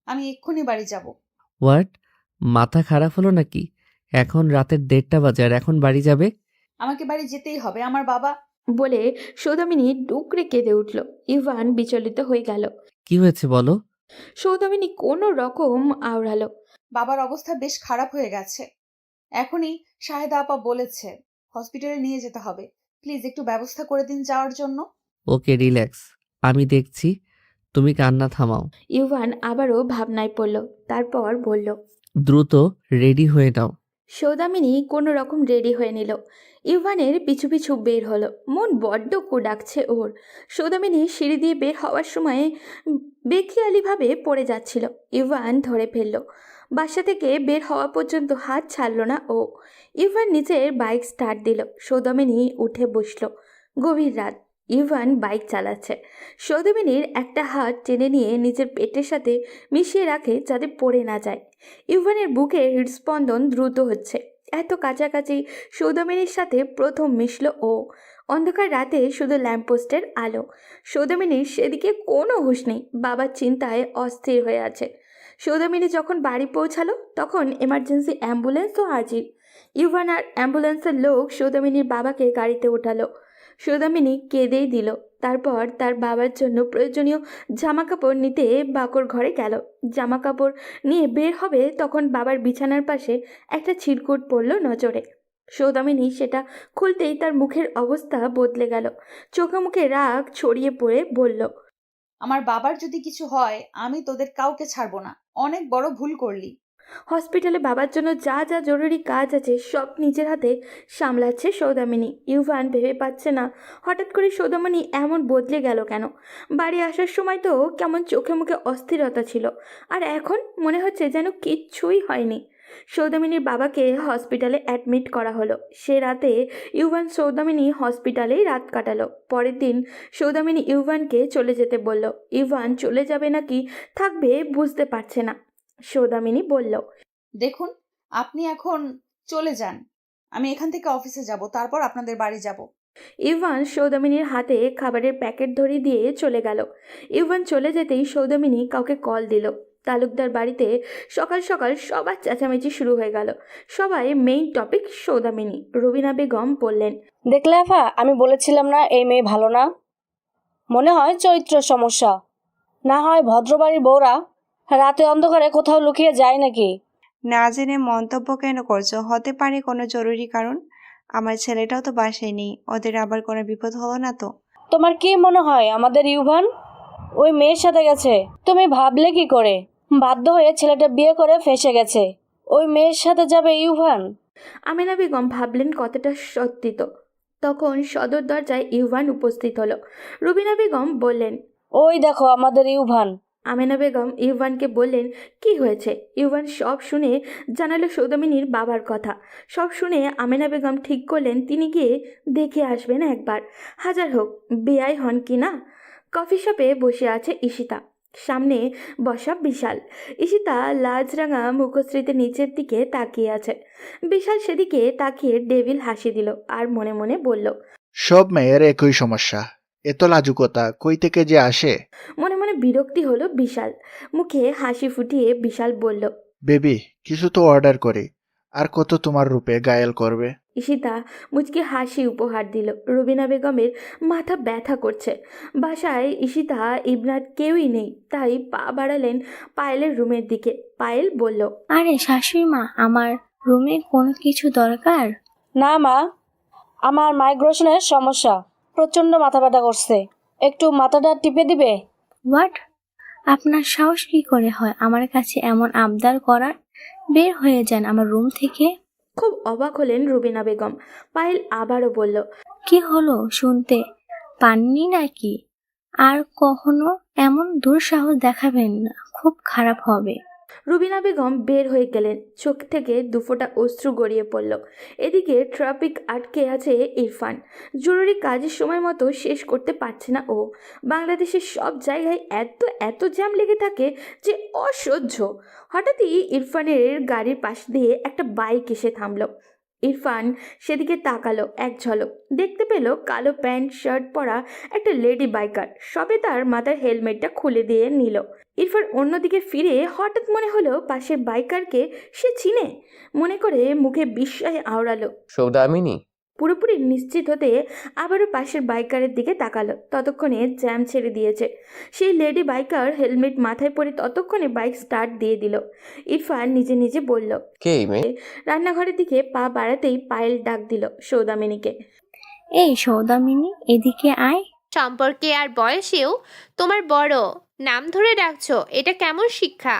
আমি এক্ষুনি বাড়ি যাব। হোয়াট? মাথা খারাপ হলো নাকি? এখন রাতের 1:30 বাজে আর এখন বাড়ি যাবে? আমাকে বাড়ি যেতেই হবে। আমার বাবা। বলে সৌদামিনী ডুকরে কেঁদে উঠল। ইউভান বিচলিত হয়ে গেল। কি হয়েছে বলো? সৌদামিনী কোনো রকম আওড়ালো। বাবার অবস্থা বেশ খারাপ হয়ে গেছে। এখনই শাহেদা আপা বলেছে হসপিটালে নিয়ে যেতে হবে। প্লিজ একটু ব্যবস্থা করে দিন যাওয়ার জন্য। ওকে রিল্যাক্স, আমি দেখছি। তুমি কান্না থামাও। ইউভান আবারও ভাবনায় পড়ল। তারপর বলল, দ্রুত রেডি হয়ে নাও। সৌদামিনী কোনো রকম রেডি হয়ে নিল। ইউভানের পিছু পিছু বের হলো। মন বড্ড ডাকছে ওর। সৌদামিনী সিঁড়ি দিয়ে বের হওয়ার সময় বেখেয়ালিভাবে পড়ে যাচ্ছিল। ইউভান ধরে ফেলল। বাসা থেকে বের হওয়া পর্যন্ত হাত ছাড়ল না ও। ইউভান নিজের বাইক স্টার্ট দিল। সৌদামিনী উঠে বসল। গভীর রাত। ইউভান বাইক চালাচ্ছে। সৌদামিনীর একটা হাত টেনে নিয়ে নিজের পেটের সাথে মিশিয়ে রাখে যাতে পড়ে না যায়। ইউভানের বুকে হৃদস্পন্দন দ্রুত হচ্ছে। এত কাছাকাছি সৌদামিনীর সাথে প্রথম মিশল ও। অন্ধকার রাতে শুধু ল্যাম্পপোস্টের আলো। সৌদামিনীর সেদিকে কোনো হুঁশ নেই। বাবার চিন্তায় অস্থির হয়ে আছে। সৌদামিনী যখন বাড়ি পৌঁছালো তখন এমার্জেন্সি অ্যাম্বুলেন্সও হাজির। ইউভান আর অ্যাম্বুলেন্সের লোক সৌদামিনীর বাবাকে গাড়িতে ওঠালো। সৌদামিনী কেঁদেই দিল। তারপর তার বাবার জন্য প্রয়োজনীয় জামাকাপড় নিতে বাকর ঘরে গেল। জামাকাপড় নিয়ে বের হবে তখন বাবার বিছানার পাশে একটা ছিটকুট পড়ল নজরে। সৌদামিনী সেটা খুলতেই তার মুখের অবস্থা বদলে গেল। চোখে মুখে রাগ ছড়িয়ে পড়ে বলল, আমার বাবার যদি কিছু হয় আমি তোদের কাউকে ছাড়বো না। অনেক বড় ভুল করলি। হসপিটালে বাবার জন্য যা যা জরুরি কাজ আছে সব নিজের হাতে সামলাচ্ছে সৌদামিনী। ইউভান ভেবে পাচ্ছে না হঠাৎ করে সৌদামিনী এমন বদলে গেল কেন। বাড়ি আসার সময় তো কেমন চোখে মুখে অস্থিরতা ছিল, আর এখন মনে হচ্ছে যেন কিচ্ছুই হয়নি। সৌদামিনীর বাবাকে হসপিটালে অ্যাডমিট করা হলো। সে রাতে ইউভান সৌদামিনী হসপিটালেই রাত কাটালো। পরের দিন সৌদামিনী ইউভানকে চলে যেতে বলল। ইউভান চলে যাবে নাকি থাকবে বুঝতে পারছে না। সৌদামিনী বলল, দেখুন, আপনি এখন চলে যান। আমি এখান থেকে অফিসে যাব, তারপর আপনাদের বাড়ি যাব। ইউভান সৌদামিনীর হাতে খাবারের প্যাকেট ধরিয়ে দিয়ে চলে গেল। ইউভান চলে যেতেই সৌদামিনী কাউকে কল দিল। তালুকদার বাড়িতে সকাল সকাল সবার চেঁচামেচি শুরু হয়ে গেল। সবাই মেইন টপিক সৌদামিনী। রুবিনা বেগম বললেন, দেখলে আফা, আমি বলেছিলাম না এই মেয়ে ভালো না। মনে হয় চরিত্র সমস্যা। না হয় ভদ্রবাড়ির বউরা রাতে অন্ধকারে কোথাও লুকিয়ে যায় নাকি? না জেনে মন্তব্য কেন করছো? হতে পারে কোনো জরুরি কারণ। আমার ছেলেটাও তো বাসায় নেই। ওদের আবার কোনো বিপদ হলো না তো? তোমার কি মনে হয় আমাদের ইউভান ওই মেয়ের সাথে গেছে? তুমি ভাবলে কি করে? বাধ্য হয়ে ছেলেটা বিয়ে করে ফেসে গেছে, ওই মেয়ের সাথে যাবে ইউভান? আমিনা বেগম ভাবলেন কতটা সত্যি তো। তখন সদর দরজায় ইউভান উপস্থিত হলো। রুবিনা বেগম বললেন, ওই দেখো আমাদের ইউভান। আমিনা বেগম ইউভানকে বললেন, কি হয়েছে? ইউভান সব শুনে জানালো সৌদামিনীর বাবার কথা। সব শুনে আমিনা বেগম ঠিক করলেন তিনি গিয়ে দেখে আসবেন একবার। হাজার হোক বেয়াই হন কি না। কফি শপে বসে আছে ঈশিতা, সামনে বসা বিশাল। ঈশিতা লাজরাঙা মুখশ্রীতে নিচের দিকে তাকিয়ে আছে। বিশাল সেদিকে তাকিয়ে ডেভিল হাসি দিল আর মনে মনে বলল, সব মেয়ের একই সমস্যা, এত লাজুকতা কই থেকে যে আসে। মনে মনে বিরক্তি হলো বিশাল। মুখে হাসি ফুটিয়ে বিশাল বলল, বেবি কিছু তো অর্ডার করি, আর কত তোমার রূপে গায়েল করবে। ঈশিতা মুচকি হাসি উপহার দিল। রুবিনা বেগমের মাথা ব্যথা করছে। বাসায় ঈশিতা ইবনাথ কেউই নেই, তাই পা বাড়ালেন পায়েলের রুমের দিকে। পায়েল বলল, আরে শাশুড়ি মা, আমার রুমের কোনো কিছু দরকার? না মা, আমার মাইগ্রেশনের সমস্যা, প্রচন্ড মাথা ব্যথা করছে, একটু মাথাটা টিপে দিবে? হোয়াট? আপনার সাহস কি করে হয় আমার কাছে এমন আবদার করার? বের হয়ে যান আমার রুম থেকে। খুব অবাক হলেন রুবিনা বেগম। পায়েল আবারও বলল, কি হলো শুনতে পাননি নাকি? আর কখনো এমন দুঃসাহস দেখাবেন না, খুব খারাপ হবে। রুবিনা বেগম বের হয়ে গেলেন, চোখ থেকে দুফোঁটা অশ্রু গড়িয়ে পড়ল। এদিকে ট্রাফিক আটকে আছে ইরফান, জরুরি কাজের সময় মতো শেষ করতে পারছে না ও। বাংলাদেশের সব জায়গায় এত এত জ্যাম লেগে থাকে যে অসহ্য। হঠাৎই ইরফানের গাড়ির পাশ দিয়ে একটা বাইক এসে থামলো। ইরফান সেদিকে তাকালো, এক ঝলক দেখতে পেল কালো প্যান্ট শার্ট পরা একটা লেডি বাইকার সবে তার মাথার হেলমেটটা খুলে দিয়ে নিল। ইরফান অন্যদিকে ফিরে হঠাৎ মনে হলো পাশের বাইকারকে সে চিনে। মনে করে মুখে বিস্ময় আওড়ালো। সৌদামিনী? পুরোপুরি নিশ্চিত হতে আবারও পাশের বাইকারের দিকে তাকালো। ততক্ষণে জ্যাম ছেড়ে দিয়েছে। সেই লেডি বাইকার হেলমেট মাথায় পরে ততক্ষণে বাইক স্টার্ট দিয়ে দিল। ইরফান নিজে নিজে বলল, কে এই মেয়ে? রান্নাঘরের দিকে পা বাড়াতেই পায়েল ডাক দিল সৌদামিনীকে। এই সৌদামিনী, এদিকে আয়। সম্পর্কে আর বয়সেও তোমার বড়, নাম ধরে ডাকছো, এটা কেমন শিক্ষা?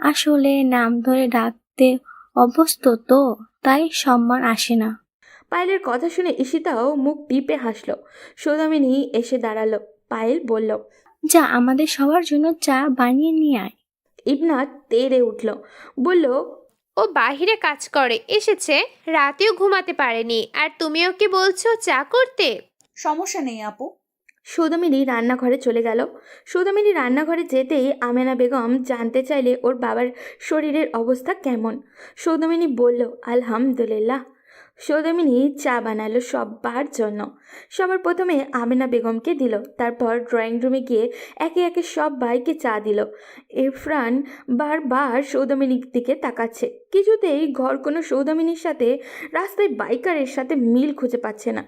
আসলে নাম ধরে ডাকতে অভ্যস্ত তো, তাই সম্মান আসে না। পায়েলের কথা শুনে ঈশিতাও মুখ টিপে হাসলো। সৌদামিনী এসে দাঁড়ালো। পায়েল বলল, যা আমাদের সবার জন্য চা বানিয়ে নিয়ে আয়। ইবনাথ তেড়ে উঠল, বলল, ও বাহিরে কাজ করে এসেছে, রাতেও ঘুমাতে পারেনি, আর তুমি ওকে বলছো চা করতে? সমস্যা নেই আপু। সৌদামিনী রান্নাঘরে চলে গেল। সৌদামিনী রান্নাঘরে যেতেই আমেনা বেগম জানতে চাইলে ওর বাবার শরীরের অবস্থা কেমন। সৌদামিনী বলল, আলহামদুলিল্লাহ। সৌদামিনী চা বানালো সবার জন্য। সবার প্রথমে আমেনা বেগমকে দিল, তারপর ড্রয়িং রুমে গিয়ে একে একে সব ভাইকে চা দিল। ইরফান বারবার সৌদামিনীর দিকে তাকাচ্ছে, কিছুতেই ঘর কোনো সৌদামিনীর সাথে রাস্তায় বাইকারের সাথে মিল খুঁজে পাচ্ছে না।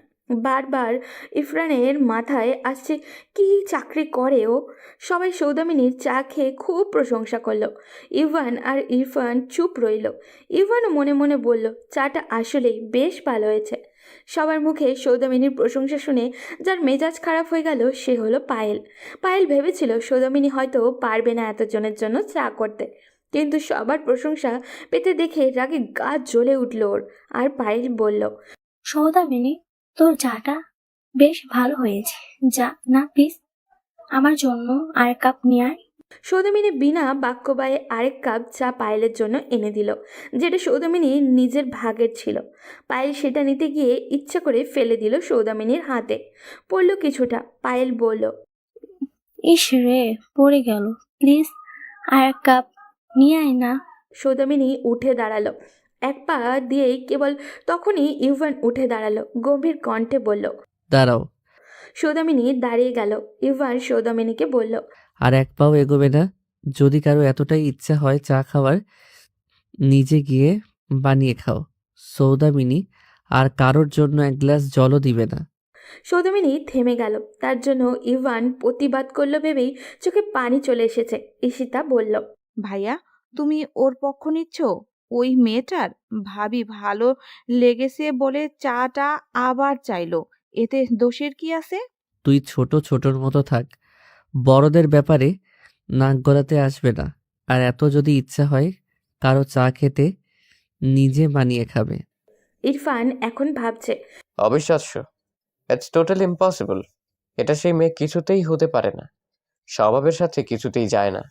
বারবার ইরফানের মাথায় আসছে কি চাকরি করে ও। সবাই সৌদামিনীর চা খেয়ে খুব প্রশংসা করলো। ইভান আর ইরফান চুপ রইল। ইভানও মনে মনে বলল, চাটা আসলেই বেশ ভালো হয়েছে। সবার মুখে সৌদামিনীর প্রশংসা শুনে যার মেজাজ খারাপ হয়ে গেল সে হলো পায়েল। পায়েল ভেবেছিল সৌদামিনী হয়তো পারবে না এতজনের জন্য চা করতে, কিন্তু সবার প্রশংসা পেতে দেখে রাগে গা জ্বলে উঠল ওর। আর পায়েল বলল, সৌদামিনী, তোর চাটা বেশ ভালো হয়েছে, যা না প্লিজ আমার জন্য আর কাপ নিয়ে আয়। সৌদামিনী বিনা বাক্যবায়ে আরেক কাপ চা পায়েলের জন্য এনে দিল, যেটা সৌদামিনীর নিজের ভাগের ছিল। পায়েল সেটা নিতে গিয়ে ইচ্ছা করে ফেলে দিল সৌদামিনীর হাতে। পড়ল কিছুটা। পায়েল বলল, ইস রে, পড়ে গেল, প্লিজ আর কাপ নিয়ে আয় না। সৌদামিনী উঠে দাঁড়ালো। এক পা দিয়েই কেবল তখনই ইভান উঠে দাঁড়ালো, গম্ভীর কণ্ঠে বলল, দাঁড়াও। সৌদামিনী দাঁড়িয়ে গেল। ইভান সৌদামিনীকে বলল, আর এক পাও এগোবে না। যদি কারো এতটাই ইচ্ছা হয় চা খাওয়ার, নিজে গিয়ে বানিয়ে খাও। সৌদামিনী আর কারোর জন্য এক গ্লাস জলও দিবে না। সৌদামিনী থেমে গেল। তার জন্য ইভান প্রতিবাদ করলো ভেবেই চোখে পানি চলে এসেছে। ঈশিতা বলল, ভাইয়া, তুমি ওর পক্ষ নিচ্ছ? ওই মেয়েটার ভাবি ভালো লেগেছে বলে চাটা আবার চাইলো, এতে দোষের কি আছে? তুই ছোটর মতো থাক, বড়দের ব্যাপারে নাক গলাতে আসবে না। আর এত যদি ইচ্ছা হয় কারো চা খেতে, নিজে বানিয়ে খাবে। ইরফান এখন ভাবছে, অবিশ্বাস্য। It's totally impossible. এটা সেই মেয়ে কিছুতেই হতে পারে না, স্বভাবের সাথে কিছুতেই যায় না।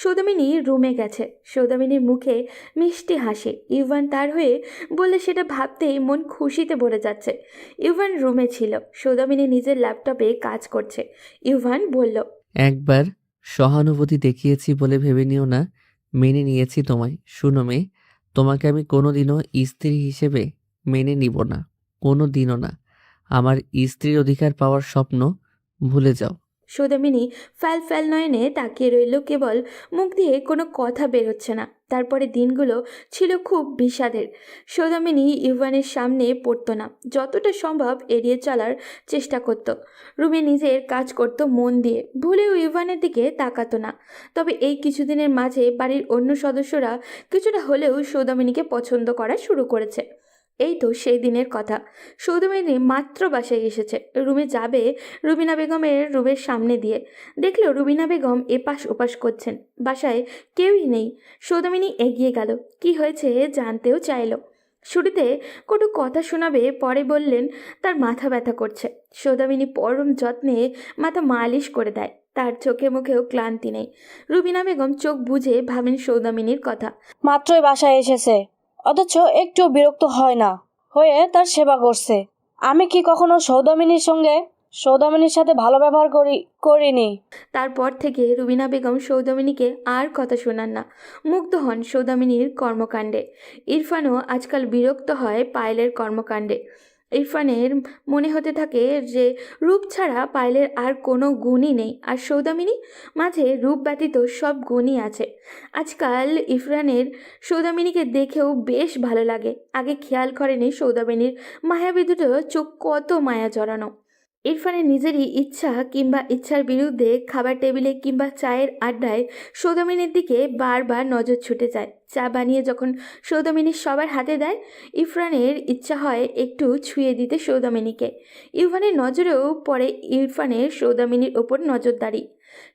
সৌদামিনী রুমে গেছে। সৌদামিনীর মুখে মিষ্টি হাসি। ইভান তার হয়ে বললে সেটা ভাবতেই মন খুশিতে ভরে যাচ্ছে। ইভান রুমে ছিল। সৌদামিনী নিজের ল্যাপটপে কাজ করছে। ইভান বলল, একবার সহানুভূতি দেখিয়েছি বলে ভেবে নিও না মেনে নিয়েছি তোমায়। শুনো মেয়ে, তোমাকে আমি কোনোদিনও স্ত্রী হিসেবে মেনে নিব না, কোনো দিনও না। আমার স্ত্রীর অধিকার পাওয়ার স্বপ্ন ভুলে যাও। সৌদামিনী ফ্যাল ফ্যাল নয়নে তাকিয়ে রইল, কেবল মুখ দিয়ে কোনো কথা বের হচ্ছে না। তারপরে দিনগুলো ছিল খুব বিষাদের। সৌদামিনী ইভানের সামনে পড়তো না, যতটা সম্ভব এড়িয়ে চলার চেষ্টা করত। রুমে নিজের কাজ করত মন দিয়ে, ভুলেও ইভানের দিকে তাকাতো না। তবে এই কিছুদিনের মাঝে বাড়ির অন্য সদস্যরা কিছুটা হলেও সৌদামিনীকে পছন্দ করা শুরু করেছে। এই তো সেই দিনের কথা। সৌদামিনী মাত্র বাসায় এসেছে। রুমে যাবে রুবিনা বেগমের রুমের সামনে দিয়ে দেখলো রুবিনা বেগম এপাশ ওপাশ করছেন। বাসায় কেউই নেই। সৌদামিনী এগিয়ে গেল, কি হয়েছে জানতেও চাইল। শুরুতে কোনো কথা শোনাবে, পরে বললেন তার মাথা ব্যথা করছে। সৌদামিনী পরম যত্নে মাথা মালিশ করে দেয়। তার চোখে মুখেও ক্লান্তি নেই। রুবিনা বেগম চোখ বুজে ভাবেন সৌদামিনীর কথা। মাত্রই বাসায় এসেছে, অথচ একটু বিরক্ত হয় না হয়ে তার সেবা করছে। আমি কি কখনো সৌদামিনীর সাথে ভালো ব্যবহার করিনি? তারপর থেকে রুবিনা বেগম সৌদামিনীকে আর কথা শোনান না, মুগ্ধ হন সৌদামিনীর কর্মকাণ্ডে। ইরফানও আজকাল বিরক্ত হয় পায়েলের কর্মকাণ্ডে। ইরফানের মনে হতে থাকে যে রূপ ছাড়া পায়েলের আর কোনো গুণই নেই, আর সৌদামিনী মাঝে রূপ ব্যতীত সব গুণই আছে। আজকাল ইরফানের সৌদামিনীকে দেখেও বেশ ভালো লাগে। আগে খেয়াল করেনি সৌদামিনীর মায়াবী দুটো চোখ কত মায়া জড়ানো। ইরফানের নিজেরই ইচ্ছা কিংবা ইচ্ছার বিরুদ্ধে খাবার টেবিলে কিংবা চায়ের আড্ডায় সৌদামিনীর দিকে বারবার নজর ছুটে যায়। চা বানিয়ে যখন সৌদামিনী সবার হাতে দেয়, ইরফানের ইচ্ছা হয় একটু ছুঁয়ে দিতে সৌদামিনীকে। ইরফানের নজরেও পড়ে ইরফানের সৌদামিনীর ওপর নজরদারি।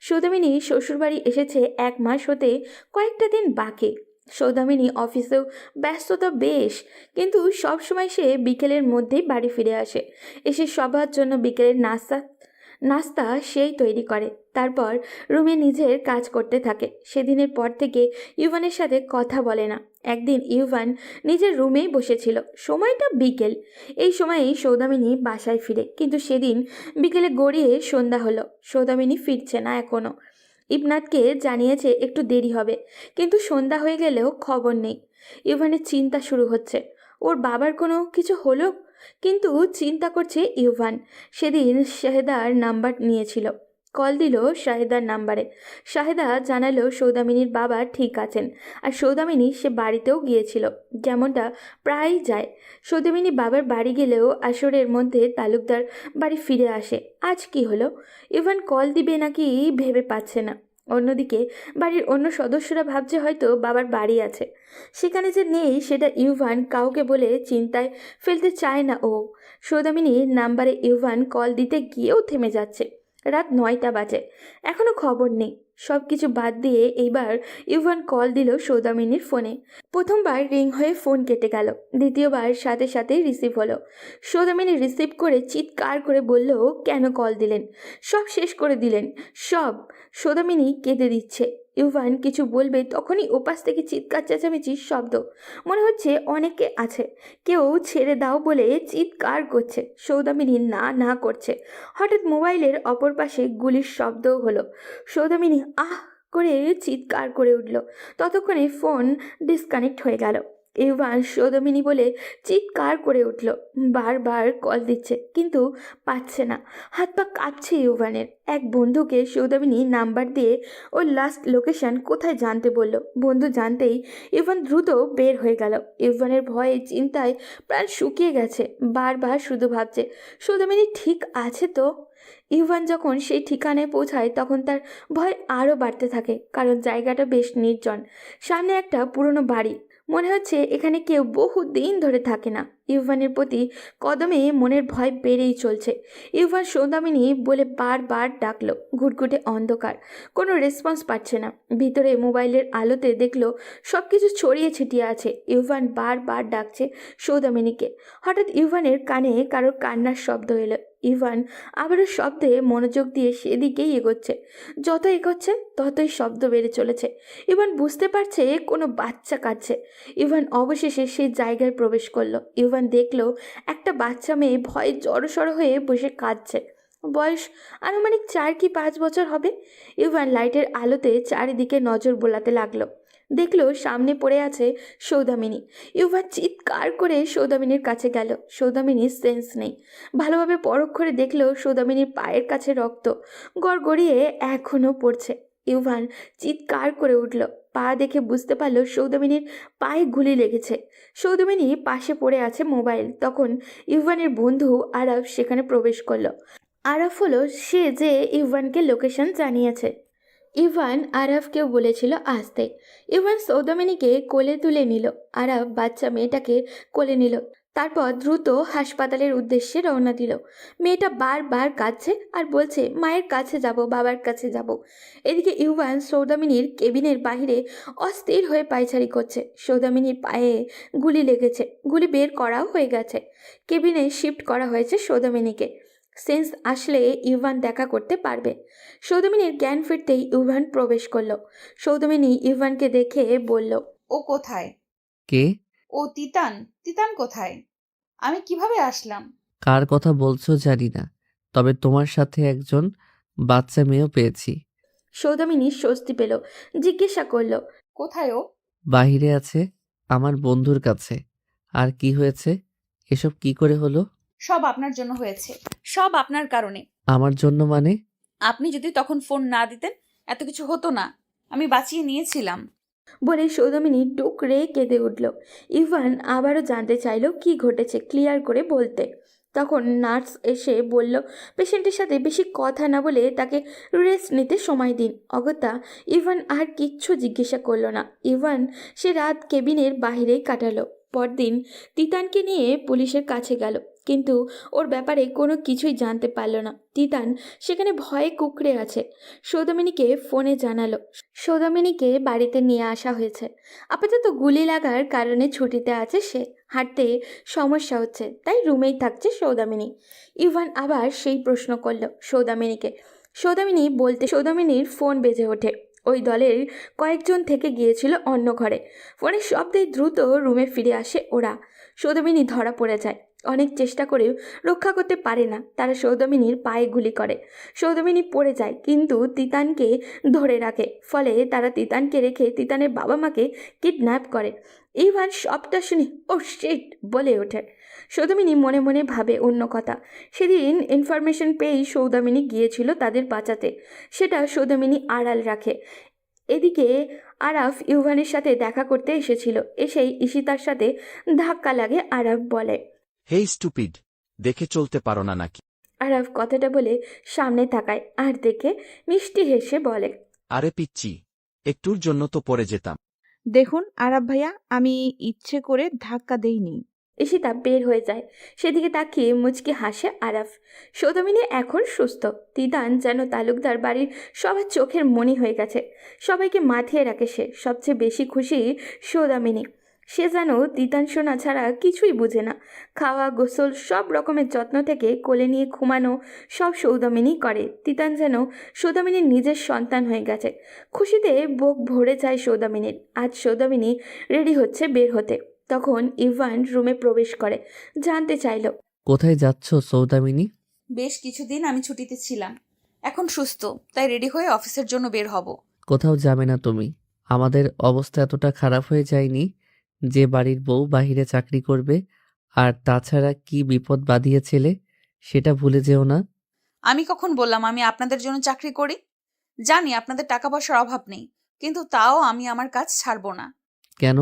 সৌদামিনী শ্বশুরবাড়ি এসেছে 1 মাস হতে কয়েকটা দিন বাকি। সৌদামিনী অফিসেও ব্যস্ততা বেশ, কিন্তু সব সময় সে বিকেলের মধ্যেই বাড়ি ফিরে আসে। এসে সবার জন্য বিকেলের নাস্তা সেই তৈরি করে, তারপর রুমে নিজের কাজ করতে থাকে। সেদিনের পর থেকে ইউভানের সাথে কথা বলে না। একদিন ইউভান নিজের রুমেই বসেছিল, সময়টা বিকেল। এই সময়েই সৌদামিনী বাসায় ফিরে, কিন্তু সেদিন বিকেলে গড়িয়ে সন্ধ্যা হলো। সৌদামিনী ফিরছে না এখনও। ইবনাথকে জানিয়েছে একটু দেরি হবে, কিন্তু সন্ধ্যা হয়ে গেলেও খবর নেই। ইউভানের চিন্তা শুরু হচ্ছে, ওর বাবার কোনো কিছু হলো। কিন্তু চিন্তা করছে ইউভান। সেদিন শাহেদার নাম্বার নিয়েছিল, কল দিল শাহেদার নাম্বারে। শাহেদা জানালো সৌদামিনীর বাবা ঠিক আছেন, আর সৌদামিনী সে বাড়িতেও গিয়েছিল, যেমনটা প্রায়ই যায়। সৌদামিনী বাবার বাড়ি গেলেও আসরের মধ্যে তালুকদার বাড়ি ফিরে আসে। আজ কি হলো? ইউভান কল দিবে নাকি ভেবে পাচ্ছে না। অন্যদিকে বাড়ির অন্য সদস্যরা ভাবছে হয়তো বাবার বাড়ি আছে, সেখানে যে নেই সেটা ইউভান কাউকে বলে চিন্তায় ফেলতে চায় না ও। সৌদামিনীর নাম্বারে ইউভান কল দিতে গিয়েও থেমে যাচ্ছে। রাত 9টা বাজে, এখনও খবর নেই। সব কিছু বাদ দিয়ে এইবার ইউভান কল দিল সৌদামিনীর ফোনে। প্রথমবার রিং হয়ে ফোন কেটে গেল, দ্বিতীয়বার সাথে সাথেই রিসিভ হলো। সৌদামিনী রিসিভ করে চিৎকার করে বলল, কেন কল দিলেন? সব শেষ করে দিলেন সব। সৌদামিনী কেঁদে দিচ্ছে। ইউভান কিছু বলবে তখনই ওপাশ থেকে চিৎকার চেঁচামেচির শব্দ। মনে হচ্ছে অনেকে আছে, কেউ ছেড়ে দাও বলে চিৎকার করছে। সৌদামিনী না না করছে। হঠাৎ মোবাইলের অপর পাশে গুলির শব্দও হলো। সৌদামিনী আহ করে চিৎকার করে উঠল। ততক্ষণে ফোন ডিসকানেক্ট হয়ে গেল। ইউভান সৌদামিনী বলে চিৎকার করে উঠল। বারবার কল দিচ্ছে, কিন্তু পাচ্ছে না। হাত পা কাঁপছে ইউভানের। এক বন্ধুকে সৌদামিনী নাম্বার দিয়ে ওর লাস্ট লোকেশন কোথায় জানতে বলল। বন্ধু জানতেই ইউভান দ্রুত বের হয়ে গেল। ইউভানের ভয়ে চিন্তায় প্রাণ শুকিয়ে গেছে। বারবার শুধু ভাবছে সৌদামিনী ঠিক আছে তো। ইউভান যখন সেই ঠিকানায় পৌঁছায় তখন তার ভয় আরও বাড়তে থাকে, কারণ জায়গাটা বেশ নির্জন। সামনে একটা পুরনো বাড়ি, মনে হচ্ছে এখানে কেউ বহু দিন ধরে থাকে না। ইউভানের প্রতি কদমে মনের ভয় বেড়েই চলছে। ইউভান সৌদামিনী বলে বারবার ডাকলো। ঘুটঘুটে অন্ধকার, কোনো রেসপন্স পাচ্ছে না। ভিতরে মোবাইলের আলোতে দেখলো সব কিছু ছড়িয়ে ছিটিয়ে আছে। ইউভান বারবার ডাকছে সৌদামিনীকে। হঠাৎ ইউভানের কানে কারোর কান্নার শব্দ এলো। ইভান আবারও শব্দে মনোযোগ দিয়ে সেদিকেই এগোচ্ছে। যত এগোচ্ছে ততই শব্দ বেড়ে চলেছে। ইভান বুঝতে পারছে কোনো বাচ্চা কাঁদছে। ইভান অবশেষে সেই জায়গায় প্রবেশ করলো। ইভান দেখলো একটা বাচ্চা মেয়ে ভয়ে জড়সড় হয়ে বসে কাঁদছে। বয়স আনুমানিক 4 কি 5 বছর হবে। ইভান লাইটের আলোতে চারিদিকে নজর বোলাতে লাগলো। দেখলো সামনে পড়ে আছে সৌদামিনী। ইউভান চিৎকার করে সৌদামিনীর কাছে গেল। সৌদামিনীর সেন্স নেই। ভালোভাবে পরখ করে দেখলো সৌদামিনীর পায়ের কাছে রক্ত গড়গড়িয়ে এখনও পড়ছে। ইউভান চিৎকার করে উঠল। পা দেখে বুঝতে পারলো সৌদামিনীর পায়ে গুলি লেগেছে। সৌদামিনী পাশে পড়ে আছে মোবাইল। তখন ইউভানের বন্ধু আরাফ সেখানে প্রবেশ করলো। আরাফ হলো সে যে ইউভানকে লোকেশন জানিয়েছে। ইভান আরাফকেও বলেছিল আসতে। ইভান সৌদামিনীকে কোলে তুলে নিল। আরাফ বাচ্চা মেয়েটাকে কোলে নিল, তারপর দ্রুত হাসপাতালের উদ্দেশ্যে রওনা দিল। মেয়েটা বারবার কাঁদছে আর বলছে মায়ের কাছে যাব, বাবার কাছে যাব। এদিকে ইউভান সৌদামিনীর কেবিনের বাইরে অস্থির হয়ে পায়চারি করছে। সৌদামিনীর পায়ে গুলি লেগেছে, গুলি বের করাও হয়ে গেছে। কেবিনে শিফট করা হয়েছে সৌদামিনীকে। সেন্স আসলে ইভান দেখা করতে পারবে। সৌদামিনীর জ্ঞান ফিরতেই ইভান প্রবেশ করলো। সৌদামিনী ইভানকে দেখে বলল, ও কোথায়? কে? ও তিতান। তিতান কোথায়? আমি কিভাবে আসলাম? কার কথা বলছো জানি না, তবে তোমার সাথে একজন বাচ্চা মেয়েও পেয়েছি। সৌদামিনী স্বস্তি পেল, জিজ্ঞাসা করল, কোথায় ও? বাহিরে আছে, আমার বন্ধুর কাছে। আর কি হয়েছে? এসব কি করে হলো? সব আপনার জন্য হয়েছে, সব আপনার কারণে। আমার জন্য মানে? আপনি যদি তখন ফোন না দিতেন এত কিছু হতো না। আমি বাঁচিয়ে নিয়েছিলাম। বলে সৌদামিনী টুকরে কেঁদে উঠল। ইভান আবারও জানতে চাইল কি ঘটেছে, ক্লিয়ার করে বলতে। তখন নার্স এসে বলল, পেশেন্টের সাথে বেশি কথা না বলে তাকে রেস্ট নিতে সময় দিন। অগত্যা ইভান আর কিচ্ছু জিজ্ঞাসা করলো না। ইভান সে রাত কেবিনের বাহিরেই কাটালো। পরদিন তিতানকে নিয়ে পুলিশের কাছে গেল, কিন্তু ওর ব্যাপারে কোনো কিছুই জানতে পারল না। তিতান সেখানে ভয়ে কুঁকড়ে আছে। সৌদামিনীকে ফোনে জানালো সৌদামিনীকে বাড়িতে নিয়ে আসা হয়েছে। আপাতত গুলি লাগার কারণে ছুটিতে আছে সে, হাঁটতে সমস্যা হচ্ছে, তাই রুমেই থাকছে সৌদামিনী। ইভান আবার সেই প্রশ্ন করল সৌদামিনীকে। সৌদামিনী বলতে সৌদামিনীর ফোন বেজে ওঠে। ওই দলের কয়েকজন থেকে গিয়েছিল অন্য ঘরে। ফোনের শব্দে দ্রুত রুমে ফিরে আসে ওরা। সৌদামিনী ধরা পড়ে যায়। অনেক চেষ্টা করেও রক্ষা করতে পারে না। তারা সৌদামিনীর পায়ে গুলি করে। সৌদামিনী পড়ে যায়, কিন্তু তিতানকে ধরে রাখে। ফলে তারা তিতানকে রেখে তিতানের বাবা মাকে কিডন্যাপ করে। ইভান সবটা শুনে ও শিট বলে ওঠে। সৌদামিনী মনে মনে ভাবে অন্য কথা। সেদিন ইনফরমেশন পেয়েই সৌদামিনী গিয়েছিল তাদের বাঁচাতে। সেটা সৌদামিনী আড়াল রাখে। এদিকে আরাফ ইভানের সাথে দেখা করতে এসেছিল। এসেই ঈশিতার সাথে ধাক্কা লাগে। আরাফ বলে, হেই স্টুপিড, দেখে চলতে পারো না নাকি? আরাফ কথাটা বলে সামনে তাকায় আর দেখে মিষ্টি হেসে বলে, আরে পিচ্চি, একটুর জন্য তো পড়ে যেতাম। দেখুন আরাব ভাইয়া, আমি ইচ্ছে করে ধাক্কা দেইনি। ঈশিতা বের হয়ে যায়। সেদিকে তাকিয়ে মুচকি হাসে আরাফ। সৌদামিনী এখন সুস্থ। তিতান যেন তালুকদার বাড়ির সবার চোখের মণি হয়ে গেছে। সবাইকে মাথিয়ে রাখে সে। সবচেয়ে বেশি খুশি সৌদামিনী। সে যেন তিতান সোনা ছাড়া কিছুই বুঝে না। খাওয়া, গোসল, সব রকমের যত্ন থেকে কোলে নিয়ে ঘুমানো সব সৌদামিনী করে। তিতান যেন সৌদামিনীর নিজের সন্তান হয়ে গেছে। খুশিতে বুক ভরে যায় সৌদামিনীর। আজ সৌদামিনী রেডি হচ্ছে বের হতে। তখন ইভান রুমে প্রবেশ করে। জানতে চাইল, কোথায় যাচ্ছ সৌদামিনী? বেশ কিছুদিন আমি ছুটিতে ছিলাম, এখন সুস্থ, তাই রেডি হয়ে অফিসের জন্য বের হব। কোথাও যাবে না তুমি? আমাদের অবস্থা এতটা খারাপ হয়ে যায়নি যে বাড়ির বউ বাহিরে চাকরি করবে? আর তাছাড়া কি বিপদ বাঁধিয়েছিলে সেটা ভুলে যেও না। আমি কখন বললাম আমি আপনাদের জন্য চাকরি করি? জানি আপনাদের টাকা পয়সার অভাব নেই, কিন্তু তাও আমি আমার কাজ ছাড়বো না। কেন?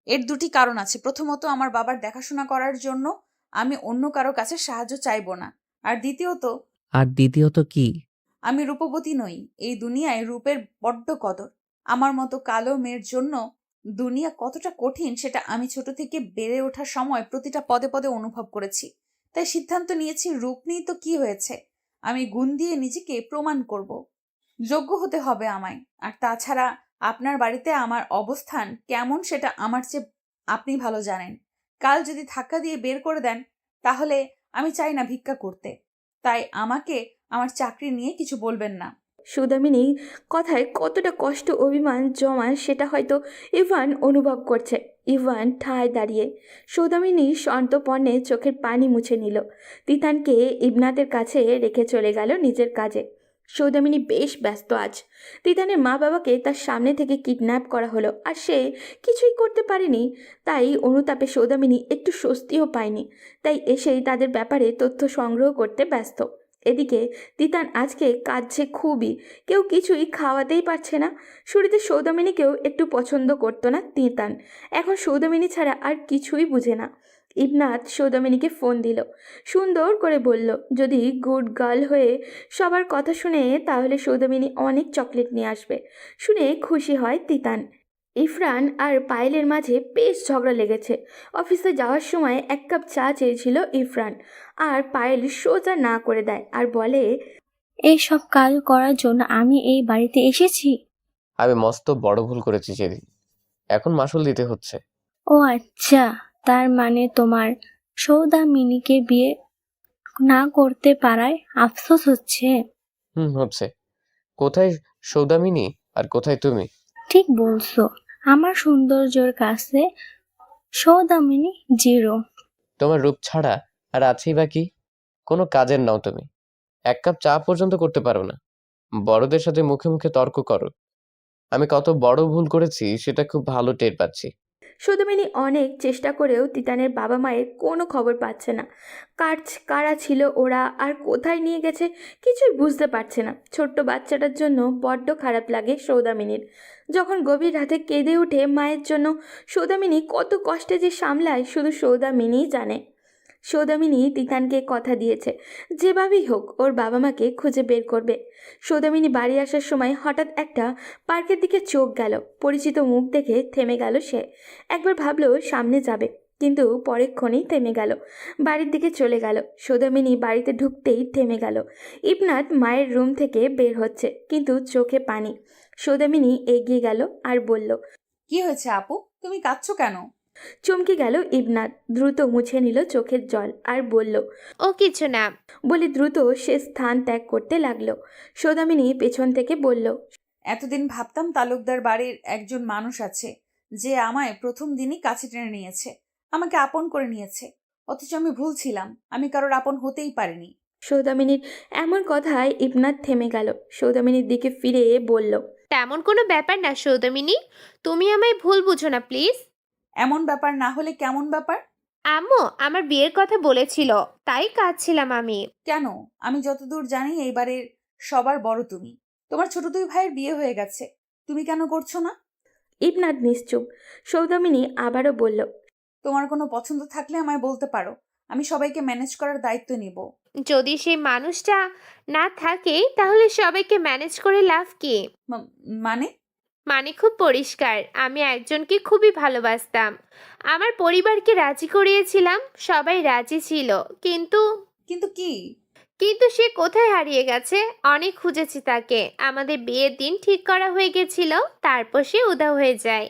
এর দুটি কারণ আছে। প্রথমত, আমার বাবার দেখাশোনা করার জন্য আমি অন্য কারো কাছে সাহায্য চাইবো না। আর দ্বিতীয়ত কি? আমি রূপবতী নই। এই দুনিয়ায় রূপের বড্ড কদর। আমার মতো কালো মেয়ের জন্য দুনিয়া কতটা কঠিন সেটা আমি ছোট থেকে বেড়ে ওঠার সময় প্রতিটা পদে পদে অনুভব করেছি। তাই সিদ্ধান্ত নিয়েছি, রূপ নেই তো কি হয়েছে, আমি গুণ দিয়ে নিজেকে প্রমাণ করব। যোগ্য হতে হবে আমায়। আর তাছাড়া আপনার বাড়িতে আমার অবস্থান কেমন সেটা আমার চেয়ে আপনি ভালো জানেন। কাল যদি ধাক্কা দিয়ে বের করে দেন, তাহলে আমি চাই না ভিক্ষা করতে। তাই আমাকে আমার চাকরি নিয়ে কিছু বলবেন না। সৌদামিনী কথায় কতটা কষ্ট, অভিমান জমায় সেটা হয়তো ইভান অনুভব করছে। ইভান ঠায় দাঁড়িয়ে সৌদামিনী সন্তর্পণে চোখের পানি মুছে নিল। তিতানকে ইবনাতের কাছে রেখে চলে গেল নিজের কাজে। সৌদামিনী বেশ ব্যস্ত আজ। তিতানের মা বাবাকে তার সামনে থেকে কিডন্যাপ করা হলো, আর সে কিছুই করতে পারেনি। তাই অনুতাপে সৌদামিনী একটু স্বস্তিও পায়নি। তাই এসেই তাদের ব্যাপারে তথ্য সংগ্রহ করতে ব্যস্ত। এদিকে তিতান আজকে কাঁদছে খুবই। কেউ কিছুই খাওয়াতেই পারছে না। শুরুতে সৌদামিনীকেও একটু পছন্দ করতো না তিতান। এখন সৌদামিনী ছাড়া আর কিছুই বুঝে না। ইবনাত সৌদামিনীকে ফোন দিল। সুন্দর করে বলল যদি গুড গার্ল হয়ে সবার কথা শুনে তাহলে সৌদামিনী অনেক চকলেট নিয়ে আসবে। শুনে খুশি হয় তিতান। ইফরান আর পায়েলের মাঝে বেশ ঝগড়া লেগেছে। অফিসে যাওয়ার সময় 1 কাপ চা চেয়েছিল ইফরান, আর পায়েল সোজা না করে দেয় আর বলে, এই সব কাজ করার জন্য আমি এই বাড়িতে এসেছি? আমি মস্ত বড় ভুল করেছি সেদিন, এখন মাসুল দিতে হচ্ছে। ও আচ্ছা, তার মানে তোমার সৌদামিনীকে বিয়ে না করতে পারায় আফসোস হচ্ছে। হচ্ছে। কোথায় সৌদামিনী আর কোথায় তুমি? ঠিক বলছো, আমার সৌন্দর্যের কাছে সৌদামিনী জিরো। তোমার রূপ ছাড়া আর আছেই বা কি? কোনো কাজের নাও তুমি। এক কাপ চা পর্যন্ত করতে পারো না। বড়দের সাথে মুখে মুখে তর্ক করো। আমি কত বড় ভুল করেছি সেটা খুব ভালো টের পাচ্ছি। সৌদামিনী অনেক চেষ্টা করেও তিতানের বাবা মায়ের কোনো খবর পাচ্ছে না। কারা ছিল ওরা আর কোথায় নিয়ে গেছে কিছুই বুঝতে পারছে না। ছোট্ট বাচ্চাটার জন্য বড্ড খারাপ লাগে সৌদামিনীর। যখন গভীর রাতে কেঁদে ওঠে মায়ের জন্য, সৌদামিনী কত কষ্টে যে সামলায় শুধু সৌদামিনীই জানে। সৌদামিনী তিতানকে কথা দিয়েছে যেভাবেই হোক ওর বাবা মাকে খুঁজে বের করবে। সৌদামিনী বাড়ি আসার সময় হঠাৎ একটা পার্কের দিকে চোখ গেল। পরিচিত মুখ দেখে থেমে গেল সে। একবার ভাবলো সামনে যাবে, কিন্তু পরেক্ষণেই থেমে গেল, বাড়ির দিকে চলে গেল। সৌদামিনী বাড়িতে ঢুকতেই থেমে গেল। ইবনাত মায়ের রুম থেকে বের হচ্ছে, কিন্তু চোখে পানি। সৌদামিনী এগিয়ে গেল আর বলল, কি হয়েছে আপু, তুমি কাঁদছো কেন? চমকে গেল ইবনাত, দ্রুত মুছে নিল চোখের জল আর বলল, ও কিছু না। বলে দ্রুত সে স্থান ত্যাগ করতে লাগলো। সৌদামিনী পেছন থেকে বলল, এতদিন ভাবতাম তালুকদার বাড়ির একজন মানুষ আছে যে আমায় প্রথম দিনই কাছে টেনে নিয়েছে, আমাকে আপন করে নিয়েছে। অথচ আমি ভুল ছিলাম, আমি কারোর আপন হতেই পারিনি। সৌদামিনীর এমন কথায় ইবনাত থেমে গেল। সৌদামিনীর দিকে ফিরে বলল, তেমন কোনো ব্যাপার না সৌদামিনী, তুমি আমায় ভুল বুঝো না প্লিজ। এমন ব্যাপার না হলে কেমন ব্যাপার? আম্মু আমার বিয়ের কথা বলেছিল, তাই কাঁদছিলাম আমি। কেন? আমি যতদূর জানি এইবারের সবার বড় তুমি। তোমার ছোট দুই ভাইয়ের বিয়ে হয়ে গেছে, তুমি কেন করছো না? ইবনাত নিশ্চুপ। সৌদামিনী আবারও বলল, তোমার কোনো পছন্দ থাকলে আমায় বলতে পারো, আমি সবাইকে ম্যানেজ করার দায়িত্ব নিব। যদি সেই মানুষটা না থাকে তাহলে সবাইকে ম্যানেজ করে লাভ কি? মানে? মানে খুব পরিষ্কার, আমি একজনকে খুবই ভালোবাসতাম, আমার পরিবারকে রাজি করিয়েছিলাম, সবাই রাজি ছিল, কিন্তু কিন্তু কি? কিন্তু সে কোথায় হারিয়ে গেছে। অনেক খুঁজেছি তাকে, আমাদের বিয়ের দিন ঠিক করা হয়ে গেছিল, তারপর সে উধাও হয়ে যায়।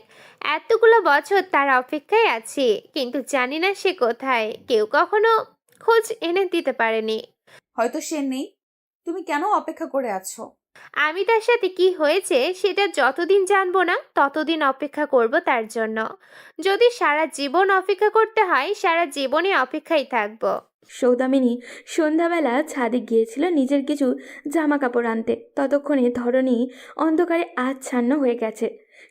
এতগুলো বছর তার অপেক্ষায় আছি, কিন্তু জানি না সে কোথায়, কেউ কখনো খোঁজ এনে দিতে পারেনি। হয়তো সে নেই, তুমি কেন অপেক্ষা করে আছো? আমি তার সাথে কি হয়েছে সেটা যতদিন জানবো না ততদিন অপেক্ষা করব তার জন্য। যদি সারা জীবন অপেক্ষা করতে হয়, সারা জীবনে অপেক্ষায় থাকবো। সৌদামিনী সন্ধ্যাবেলা ছাদে গিয়েছিল নিজের কিছু জামা কাপড় আনতে। ততক্ষণে ধরণী অন্ধকারে আচ্ছন্ন হয়ে গেছে।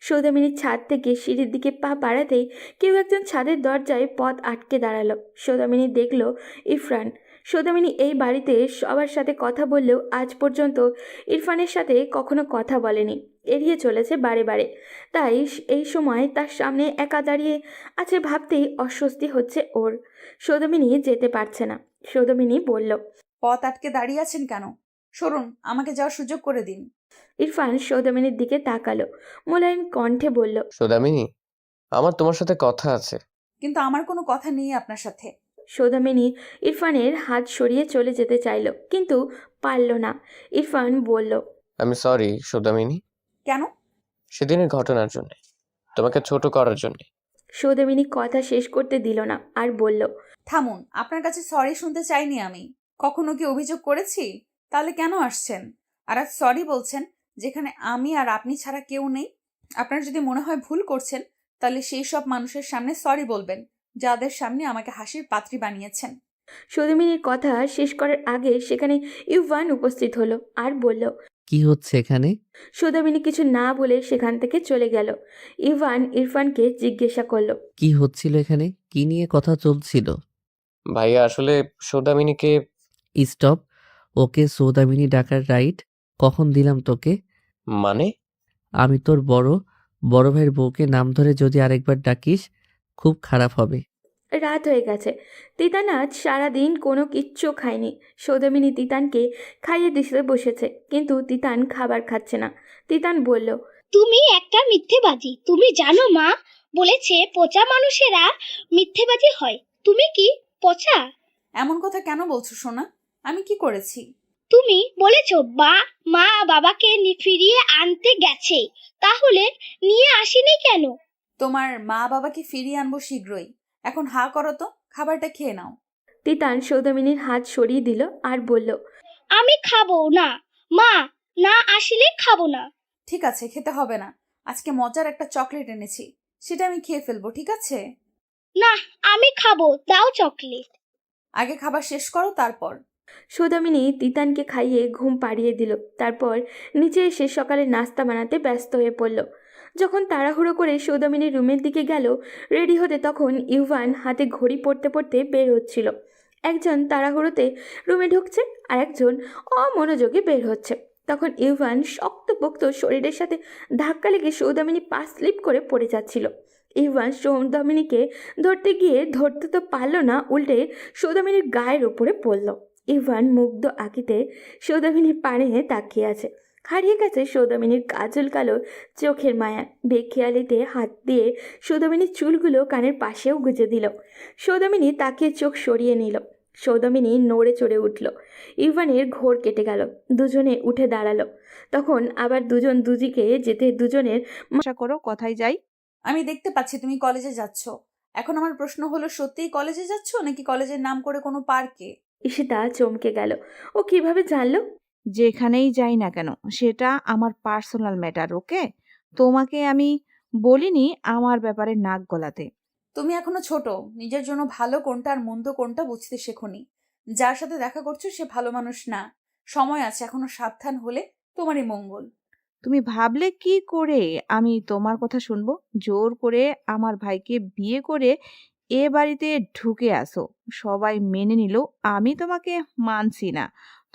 সৌদামিনীর ছাদ থেকে সিঁড়ির দিকে পা বাড়াতেই কেউ একজন ছাদের দরজায় পথ আটকে দাঁড়ালো। সৌদামিনী দেখল ইরফান। সৌদামিনী এই বাড়িতে সবার সাথে কথা বললেও আজ পর্যন্ত ইরফানের সাথে কখনো কথা বলেনি, এড়িয়ে চলেছে বারে বারে। তাই এই সময় তার সামনে একা দাঁড়িয়ে আছে ভাবতেই অস্বস্তি হচ্ছে ওর। সৌদামিনী যেতে পারছে না। সৌদামিনী বলল, পথ আটকে দাঁড়িয়ে আছেন কেন? সরুন, আমাকে যাওয়ার সুযোগ করে দিন। ইরফান সৌদামিনীর দিকে তাকালো, মোলায়েম কণ্ঠে বলল, সৌদামিনী, আমার তোমার সাথে কথা আছে। কিন্তু আমার কোনো কথা নেই আপনার সাথে। সৌদামিনী ইরফানের হাত সরিয়ে চলে যেতে চাইল, কিন্তু পারল না। ইরফান বলল, আমি সরি সৌদামিনী। কেন? সেদিনের ঘটনার জন্য, তোমাকে ছোট করার জন্য। সৌদামিনী কথা শেষ করতে দিল না আর বলল, থামুন, আপনার কাছে সরি শুনতে চাইনি আমি। কখনো কি অভিযোগ করেছি? তাহলে কেন আসছেন? আর আজ সরি বলছেন যেখানে আমি আর আপনি ছাড়া কেউ নেই। আপনার যদি মনে হয় ভুল করছেন, তাহলে সেই সব মানুষের সামনে সরি বলবেন যাদের সামনে আমাকে হাসির পাত্রী বানিয়েছেন। সৌদামিনীর কথা শেষ করার আগে সেখানে ইউভান উপস্থিত হলো আর বলল, কি হচ্ছে এখানে? সৌদামিনী কিছু না বলে সেখান থেকে চলে গেল। ইভান ইরফানকে জিজ্ঞাসা করলো, কি হচ্ছিল এখানে? কি নিয়ে কথা চলছিল? ভাইয়া আসলে সৌদামিনীকে। স্টপ। ওকে সৌদামিনী ডাকার রাইট কখন দিলাম তোকে? মানে? আমি তোর বড় ভাইয়ের বউকে নাম ধরে যদি আরেকবার ডাকিস খুব খারাপ হবে। রাত হয়ে গেছে। তিতান আজ সারাদিন কোনো কিচ্ছু খায়নি। সৌদামিনী তিতানকে খাইয়ে দিতে বসেছে, কিন্তু তিতান খাবার খাচ্ছে না। তিতান বলল, তুমি একটা মিথ্যেবাদী। তুমি জানো মা বলেছে পচা মানুষেরা মিথ্যেবাদী হয়। তুমি কি পচা? এমন কথা কেন বলছো সোনা? আমি কি করেছি? তুমি বলেছো মা বাবাকে ফিরিয়ে আনতে গেছে, তাহলে নিয়ে আসেনি কেন? তোমার মা বাবাকে ফিরিয়ে আনবো শীঘ্রই। এখন হা করো তো, খাবারটা খেয়ে নাও। তিতান সৌদামিনীর হাত সরিয়ে দিল আর বলল, আমি খাবো না মা, না আসলে খাবো না। ঠিক আছে, খেতে হবে না। আজকে মজার একটা চকলেট এনেছি, সেটা আমি খেয়ে ফেলবো, ঠিক আছে? না আমি খাবো, দাও চকলেট। আগে খাবার শেষ করো, তারপর। সৌদামিনী তিতানকে খাইয়ে ঘুম পাড়িয়ে দিল। তারপর নিচে এসে সকালে নাস্তা বানাতে ব্যস্ত হয়ে পড়ল। যখন তাড়াহুড়ো করে সৌদামিনীর রুমের দিকে গেল রেডি হতে, তখন ইউভান হাতে ঘড়ি পড়তে পড়তে বের হচ্ছিল। একজন তাড়াহুড়োতে রুমে ঢুকছে আর একজন অমনোযোগে বের হচ্ছে। তখন ইউভান শক্তপোক্ত শরীরের সাথে ধাক্কা লেগে সৌদামিনী পা স্লিপ করে পড়ে যাচ্ছিল। ইউভান সৌদামিনীকে ধরতে গিয়ে ধরতে তো পারল না, উল্টে সৌদামিনীর গায়ের ওপরে পড়ল। ইভান মুগ্ধ আঁকিতে সৌদামিনীর পানে তাকিয়ে আছে। হারিয়ে গেছে সৌদামিনীর কাজল কালো চোখের মায়া। বেখেয়ালিতে হাত দিয়ে সৌদামিনীর চুলগুলো কানের পাশেও গুজে দিল। সৌদামিনী তাকিয়ে চোখ সরিয়ে নিল। সৌদামিনী নড়ে চড়ে উঠল। ইভানের ঘোর কেটে গেল। দুজনে উঠে দাঁড়ালো। তখন আবার দুজন দুদিকে যেতে দুজনের আশা করো কোথায় যাই? আমি দেখতে পাচ্ছি তুমি কলেজে যাচ্ছ। এখন আমার প্রশ্ন হলো, সত্যিই কলেজে যাচ্ছ নাকি কলেজের নাম করে কোনো পার্কে? ঈশিতা চমকে গেল। ও কিভাবে জানলো? যেখানেই যাই না কেন সেটা আমার পার্সোনাল ম্যাটার, ওকে? তোমাকে আমি বলিনি আমার ব্যাপারে নাক গলাতে। তুমি এখনো ছোট, নিজের জন্য ভালো কোনটা আর মন্দ কোনটা বুঝতে শেখোনি। যার সাথে দেখা করছো সে ভালো মানুষ না। সময় আছে, এখনো সাবধান হলে তোমারই মঙ্গল। তুমি ভাবলে কি করে আমি তোমার কথা শুনবো? জোর করে আমার ভাইকে বিয়ে করে এ বাড়িতে ঢুকে আসো, সবাই মেনে নিল, আমি তোমাকে মানছি না।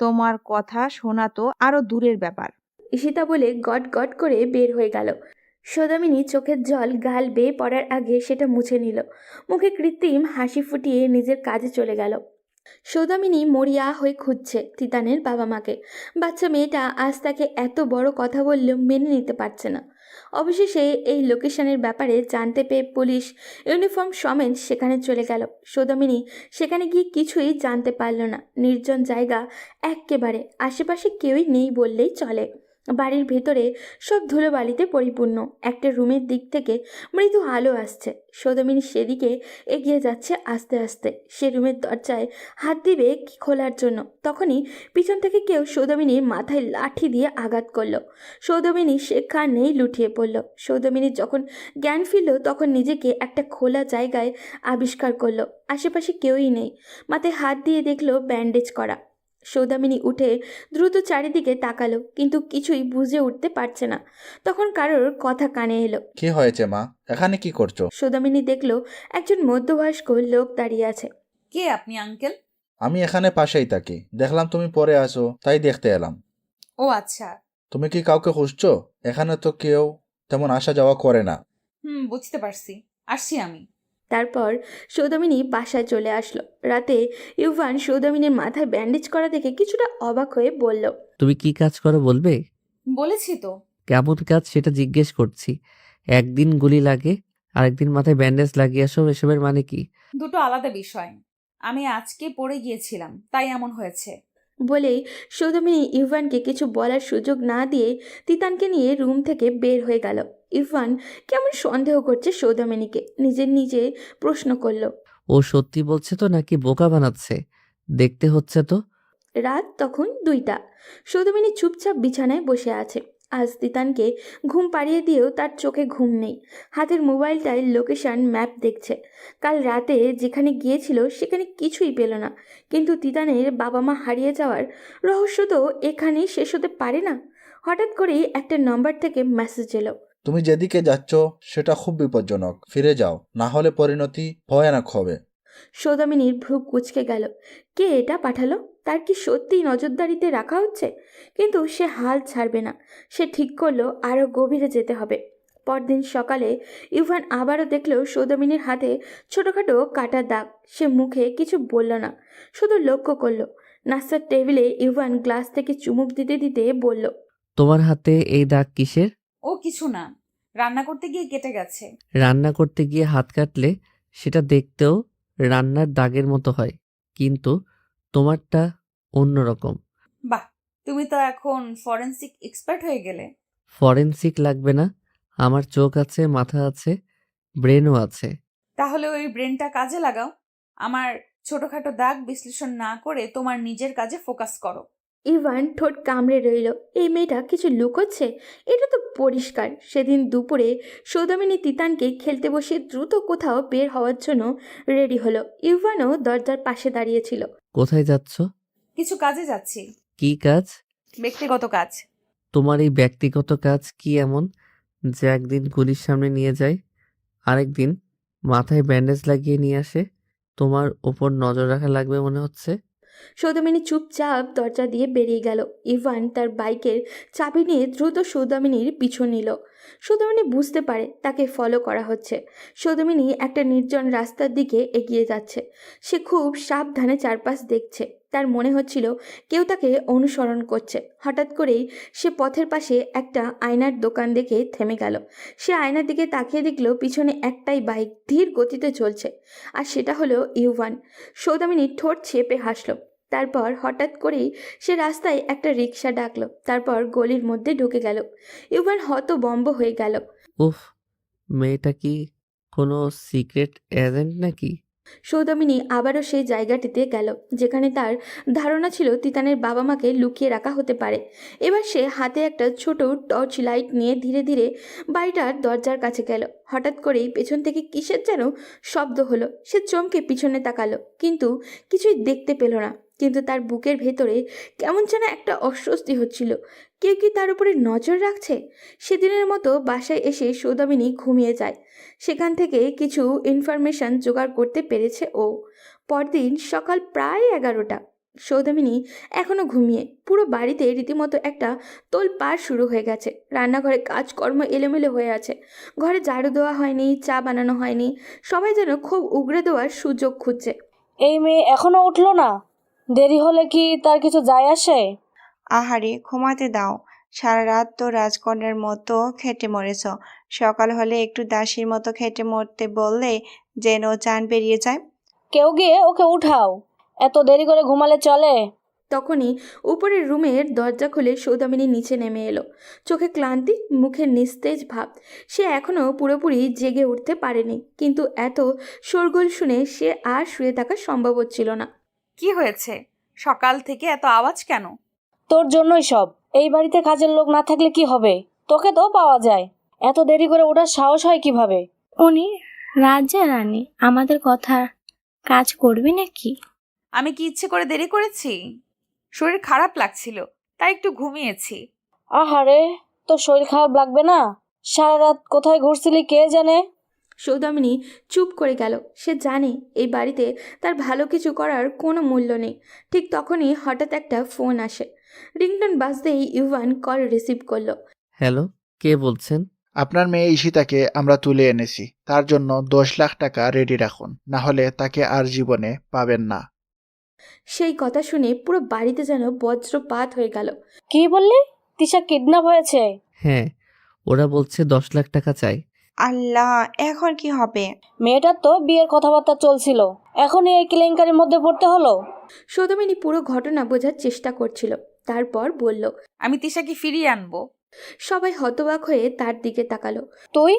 তোমার কথা শোনা তো আরো দূরের ব্যাপার। ঈশিতা বলে গট গট করে বের হয়ে গেল। সৌদামিনী চোখের জল গাল বেয়ে পড়ার আগে সেটা মুছে নিল। মুখে কৃত্রিম হাসি ফুটিয়ে নিজের কাজে চলে গেল। সৌদামিনী মরিয়া হয়ে খুঁজছে তিতানের বাবা মাকে। বাচ্চা মেয়েটা আজ তাকে এত বড় কথা বললেও মেনে নিতে পারছে না। অবশেষে এই লোকেশনের ব্যাপারে জানতে পেয়ে পুলিশ ইউনিফর্ম সমেত সেখানে চলে গেল। সৌদামিনী সেখানে গিয়ে কিছুই জানতে পারল না। নির্জন জায়গা এক্কেবারে, আশেপাশে কেউই নেই বললেই চলে। বাড়ির ভেতরে সব ধুলোবালিতে পরিপূর্ণ। একটা রুমের দিক থেকে মৃদু আলো আসছে। সৌদামিনী সেদিকে এগিয়ে যাচ্ছে আস্তে আস্তে। সে রুমের দরজায় হাত দিবে খোলার জন্য, তখনই পিছন থেকে কেউ সৌদামিনীর মাথায় লাঠি দিয়ে আঘাত করলো। সৌদামিনী সেখানেই লুটিয়ে পড়ল। সৌদামিনী যখন জ্ঞান ফিরল তখন নিজেকে একটা খোলা জায়গায় আবিষ্কার করলো। আশেপাশে কেউই নেই। মাথায় হাত দিয়ে দেখলো ব্যান্ডেজ করা। সৌদামিনী উঠে দ্রুত চারিদিকে তাকালো, কিন্তু কিছুই বুঝে উঠতে পারছে না। তখন কারোর কথা কানে এলো। কি হয়েছে মা, এখানে কি করছো? সৌদামিনী দেখলো একজন মধ্যবয়স্ক লোক দাঁড়িয়ে আছে। কে আপনি আঙ্কেল? আমি এখানে পাশেই থাকি, দেখলাম তুমি পরে আসো তাই দেখতে এলাম। ও আচ্ছা। তুমি কি কাউকে খুঁজছো? এখানে তো কেউ তেমন আসা যাওয়া করে না। বুঝতে পারছি, আসছি আমি। তারপর সৌদামিনী বাসায় চলে আসলো। রাতে ইউভান সৌদামিনীর মাথায় ব্যান্ডেজ করা দেখে কিছুটা অবাক হয়ে বলল, তুমি কি কাজ করো বলবে? বলেছি তো। কেমন কাজ সেটা জিজ্ঞেস করছি। একদিন গুলি লাগে, আরেকদিন মাথায় ব্যান্ডেজ লাগিয়ে আসো, এসবের মানে কি? দুটো আলাদা বিষয়। আমি আজকে পড়ে গিয়েছিলাম, তাই এমন হয়েছে। বলেই সৌদামিনী ইরফানকে কিছু বলার সুযোগ না দিয়ে তিতানকে নিয়ে রুম থেকে বের হয়ে গেল। ইরফান কেমন সন্দেহ করছে সৌদামিনীকে, নিজে প্রশ্ন করলো, ও সত্যি বলছে তো নাকি বোকা বানাচ্ছে? দেখতে হচ্ছে তো। রাত তখন 2টা। সৌদামিনী চুপচাপ বিছানায় বসে আছে। আজ তিতানকে ঘুম পাড়িয়ে দিয়েও তার চোখে ঘুম নেই। হাতের মোবাইলটায় লোকেশন ম্যাপ দেখছে। কাল রাতে যেখানে গিয়েছিল সেখানে কিছুই পেল না। কিন্তু তিতানের বাবা মা হারিয়ে যাওয়ার রহস্য তো এখানেই শেষ হতে পারে না। হঠাৎ করেই একটা নাম্বার থেকে মেসেজ এলো। তুমি যেদিকে যাচ্ছ সেটা খুব বিপজ্জনক, ফিরে যাও, না হলে পরিণতি ভয়ানক হবে। সৌদামিনীর ভ্রু কুঁচকে গেল। কে এটা পাঠালো? তার কি সত্যিই নজরদারিতে রাখা হচ্ছে? কিন্তু সে হাল ছাড়বে না। সে ঠিক করলো আরও গভীরে যেতে হবে। পরদিন সকালে ইভান আবারও দেখলো সৌদামিনীর হাতে ছোটোখাটো কাটার দাগ। সে মুখে কিছু বলল না, শুধু লক্ষ্য করলো। নাস্তার টেবিলে ইভান গ্লাস থেকে চুমুক দিতে দিতে বলল, তোমার হাতে এই দাগ কিসের? ও কিছু না, রান্না করতে গিয়ে কেটে গেছে। রান্না করতে গিয়ে হাত কাটলে সেটা দেখতেও রান্নার দাগের মতো হয়, কিন্তু তোমারটা অন্যরকম। বাহ, তুমি তো এখন ফরেনসিক এক্সপার্ট হয়ে গেলে। ফরেনসিক লাগবে না, আমার চোখ আছে, মাথা আছে, ব্রেনও আছে। তাহলে ওই ব্রেনটা কাজে লাগাও। আমার ছোটখাটো দাগ বিশ্লেষণ না করে তোমার নিজের কাজে ফোকাস করো। ইভান ঠোঁট কামড়ে রইল। এই মেয়েটা কিছু লুকোচ্ছে? এটা তো পরিষ্কার। সেদিন দুপুরে সৌদামিনী তিতানকে খেলতে বসে দ্রুত কোথাও বের হওয়ার জন্য রেডি হলো। ইভানও দরজার পাশে দাঁড়িয়েছিল। কোথায় যাচ্ছ? কিছু কাজে যাচ্ছি। কি কাজ? ব্যক্তিগত কাজ। তোমার এই ব্যক্তিগত কাজ কি এমন যে একদিন গুলির সামনে নিয়ে যায়, আরেকদিন মাথায় ব্যান্ডেজ লাগিয়ে নিয়ে আসে? তোমার ওপর নজর রাখা লাগবে মনে হচ্ছে। সৌদামিনী চুপচাপ দরজা দিয়ে বেরিয়ে গেল। ইভান তার বাইকের চাবি নিয়ে দ্রুত সৌদামিনীর পিছু নিল। সৌদামিনী বুঝতে পারে তাকে ফলো করা হচ্ছে। সৌদামিনী একটা নির্জন রাস্তার দিকে এগিয়ে যাচ্ছে। সে খুব সাবধানে চারপাশ দেখছে। তার মনে হচ্ছিল কেউ তাকে অনুসরণ করছে। হঠাৎ করেই সে পথের পাশে একটা আয়নার দোকান দেখে থেমে গেল। সে আয়নার দিকে তাকিয়ে দেখল পিছনে একটাই বাইক ধীর গতিতে চলছে, আর সেটা হলো ইভান। সৌদামিনী ঠোঁট চেপে হাসল। তারপর হঠাৎ করেই সে রাস্তায় একটা রিক্সা ডাকলো। তারপর গলির মধ্যে ঢুকে গেল। ইভান হতবম্ব হয়ে গেল। উফ, মেয়েটা কি কোনো সিক্রেট এজেন্ট নাকি? সৌদামিনী আবারও সেই জায়গাটিতে গেল যেখানে তার ধারণা ছিল তিতানের বাবা মাকে লুকিয়ে রাখা হতে পারে। এবার সে হাতে একটা ছোট টর্চ লাইট নিয়ে ধীরে ধীরে বাড়িটার দরজার কাছে গেল। হঠাৎ করেই পেছন থেকে কিসের যেন শব্দ হলো। সে চমকে পিছনে তাকালো, কিন্তু কিছুই দেখতে পেল না। কিন্তু তার বুকের ভেতরে কেমন যেন একটা অস্বস্তি হচ্ছিল। কেউ কি তার উপরে নজর রাখছে? সেদিনের মতো বাসায় এসে সৌদামিনী ঘুমিয়ে যায়। সেখান থেকে কিছু ইনফরমেশন জোগাড় করতে পেরেছে ও। পরদিন সকাল প্রায় 11টা। সৌদামিনী এখনও ঘুমিয়ে। পুরো বাড়িতে রীতিমতো একটা তোলপাড় শুরু হয়ে গেছে। রান্নাঘরে কাজকর্ম এলোমেলো হয়ে আছে। ঘরে ঝাড়ু দেওয়া হয়নি, চা বানানো হয়নি। সবাই যেন খুব উগড়ে দেওয়ার সুযোগ খুঁজছে। এই মেয়ে এখনো উঠলো না? দেরি হলে কি তার কিছু যায় আসে? আহারে, ঘুমাতে দাও। সারা রাত তো রাজকন্যার মতো খেটে মরেছ। সকাল হলে একটু দাসীর মতো খেটে মরতে বললে যেন জান বেরিয়ে যায়। কেউ গিয়ে ওকে উঠাও। এত দেরি করে ঘুমালে চলে? তখনই উপরের রুমের দরজা খুলে সৌদামিনী নিচে নেমে এলো। চোখে ক্লান্তি, মুখে নিস্তেজ ভাব। সে এখনও পুরোপুরি জেগে উঠতে পারেনি, কিন্তু এত শোরগোল শুনে সে আর শুয়ে থাকা সম্ভব হচ্ছিল না। কি হয়েছে? সকাল থেকে এত আওয়াজ কেন? তোর জন্যই সব। এই বাড়িতে কাজের লোক না থাকলে কি হবে? তোকে তো পাওয়া যায়, এত দেরি করে ওঠার সাহস হয় কিভাবে? উনি রাজা রানী, আমাদের কথা কাজ করবে নাকি? আমি কি ইচ্ছে করে দেরি করেছি? শরীর খারাপ লাগছিল, তাই একটু ঘুমিয়েছি। আহারে, তোর শরীর খারাপ লাগবে না? সারা রাত কোথায় ঘুরছিলি কে জানে? সৌদামিনী চুপ করে গেল। সে জানে এই বাড়িতে তার ভালো কিছু করার কোনো মূল্য নেই। ঠিক তখনই হঠাৎ একটা ফোন আসে। রিংটন বাজতেই ইভান কল রিসিভ করলো। হ্যালো, কে বলছেন? আপনার মেয়ে ঈশিতাকে আমরা তুলে এনেছি। তার জন্য 10 লাখ টাকা রেডি রাখুন, না হলে তাকে আর জীবনে পাবেন না। সেই কথা শুনে পুরো বাড়িতে যেন বজ্রপাত হয়ে গেল। কি বললি? তিশা কিডন্যাপ হয়েছে? হ্যাঁ, ওরা বলছে 10 লাখ টাকা চাই। আল্লাহ, এখন কি হবে? মেয়েটার তো বিয়ের কথাবার্তা চলছিল, এখনই এই কেলেঙ্কারির মধ্যে পড়তে হলো। সৌদামিনী পুরো ঘটনা বোঝার চেষ্টা করছিল। তারপর বলল, আমি তিশাকে ফিরিয়ে আনবো। সবাই হতবাক হয়ে তার দিকে তাকালো। তুই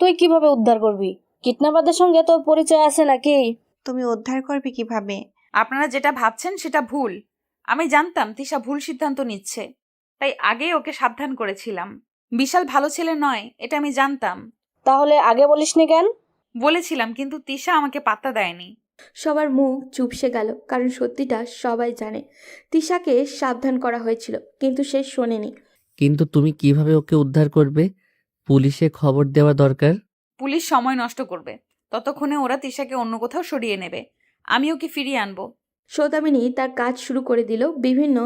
তুই কিভাবে উদ্ধার করবি? কিডন্যাপারদের সঙ্গে তোর পরিচয় আছে নাকি? তুমি উদ্ধার করবে কিভাবে? আপনারা যেটা ভাবছেন সেটা ভুল। আমি জানতাম তিশা ভুল সিদ্ধান্ত নিচ্ছে, তাই আগেই ওকে সাবধান করেছিলাম। বিশাল ভালো ছেলে নয়, এটা আমি জানতাম। তাহলে আগে বলিসনি কেন? বলেছিলাম, কিন্তু তিশা আমাকে পাত্তা দেয়নি। সবার মুখ চুপসে গেল, কারণ সত্যিটা সবাই জানে। তিশাকে সাবধান করা হয়েছিল, কিন্তু সে শোনেনি। কিন্তু তুমি কিভাবে ওকে উদ্ধার করবে? পুলিশে খবর দেওয়া দরকার। পুলিশ সময় নষ্ট করবে, ততক্ষণে ওরা তিশাকে অন্য কোথাও সরিয়ে নেবে। আমি ওকে ফিরিয়ে আনবো। সৌদামিনী তার কাজ শুরু করে দিল। বিভিন্ন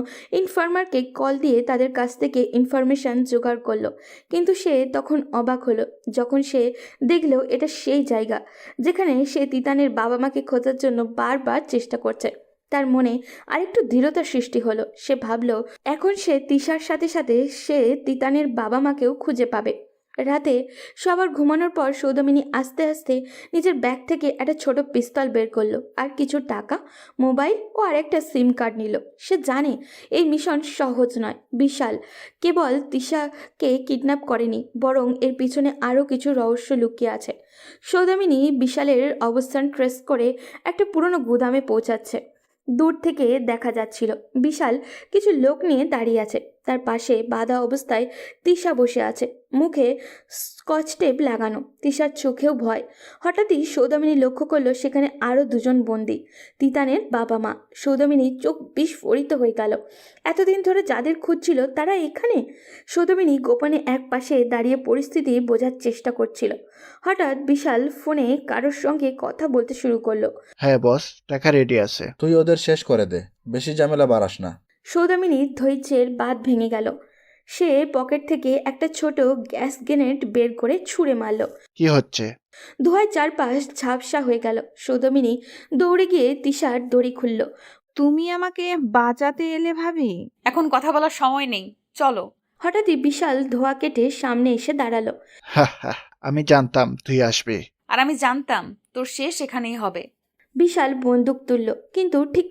ইনফর্মারকে কল দিয়ে তাদের কাছ থেকে ইনফরমেশন জোগাড় করলো। কিন্তু সে তখন অবাক হলো যখন সে দেখলো এটা সেই জায়গা যেখানে সে তিতানের বাবা মাকে খোঁজার জন্য বারবার চেষ্টা করছে। তার মনে আরেকটু দৃঢ়তার সৃষ্টি হলো। সে ভাবলো এখন সে তিশার সাথে সাথে সে তিতানের বাবা মাকেও খুঁজে পাবে। রাতে সবার ঘুমানোর পর সৌদামিনী আস্তে আস্তে নিজের ব্যাগ থেকে একটা ছোট পিস্তল বের করলো আর কিছু টাকা, মোবাইল ও আরেকটা সিম কার্ড নিল। সে জানে এই মিশন সহজ নয়। বিশাল কেবল তিশাকে কিডন্যাপ করেনি, বরং এর পিছনে আরও কিছু রহস্য লুকিয়ে আছে। সৌদামিনী বিশালের অবস্থান ট্রেস করে একটা পুরনো গুদামে পৌঁছাচ্ছে। দূর থেকে দেখা যাচ্ছিল বিশাল কিছু লোক নিয়ে দাঁড়িয়ে আছে। তার পাশে বাঁধা অবস্থায় তিশা বসে আছে, মুখে স্কচ টেপ লাগানো। তিশার চোখেও ভয়। হঠাৎই সৌদামিনী লক্ষ্য করলো সেখানে আরও দুজন বন্দী, তিতানের বাবা মা। সৌদামিনীর চোখ বিস্ফোরিত হয়ে গেল। এতদিন ধরে যাদের খুঁজছিল তারা এখানে। সৌদামিনী গোপনে এক পাশে দাঁড়িয়ে পরিস্থিতি বোঝার চেষ্টা করছিল। হঠাৎ বিশাল ফোনে কারোর সঙ্গে কথা বলতে শুরু করলো। হ্যাঁ বস, টাকা রেডি আছে। তুই ওদের শেষ করে দে, বেশি ঝামেলা বাড়াস না। সৌদামিনীর ধৈর্যের বাঁধ ভেঙে গেল। সে পকেট থেকে একটা ছোট গ্যাস গ্রেনেড বের করে ছুঁড়ে মারল। কি হচ্ছে? ধোঁয়ায় চারপাশ ঝাপসা হয়ে গেল। সৌদামিনী দৌড়ে গিয়ে তিশার দড়ি খুলল। তুমি আমাকে বাঁচাতে এলে ভাবি? এখন কথা বলার সময় নেই, চলো। হঠাৎই বিশাল ধোঁয়া কেটে সামনে এসে দাঁড়ালো। হা হা, আমি জানতাম তুই আসবি। আর আমি জানতাম তোর শেষ এখানেই হবে। বিশাল বন্দুক তুলল, কিন্তু ঠিক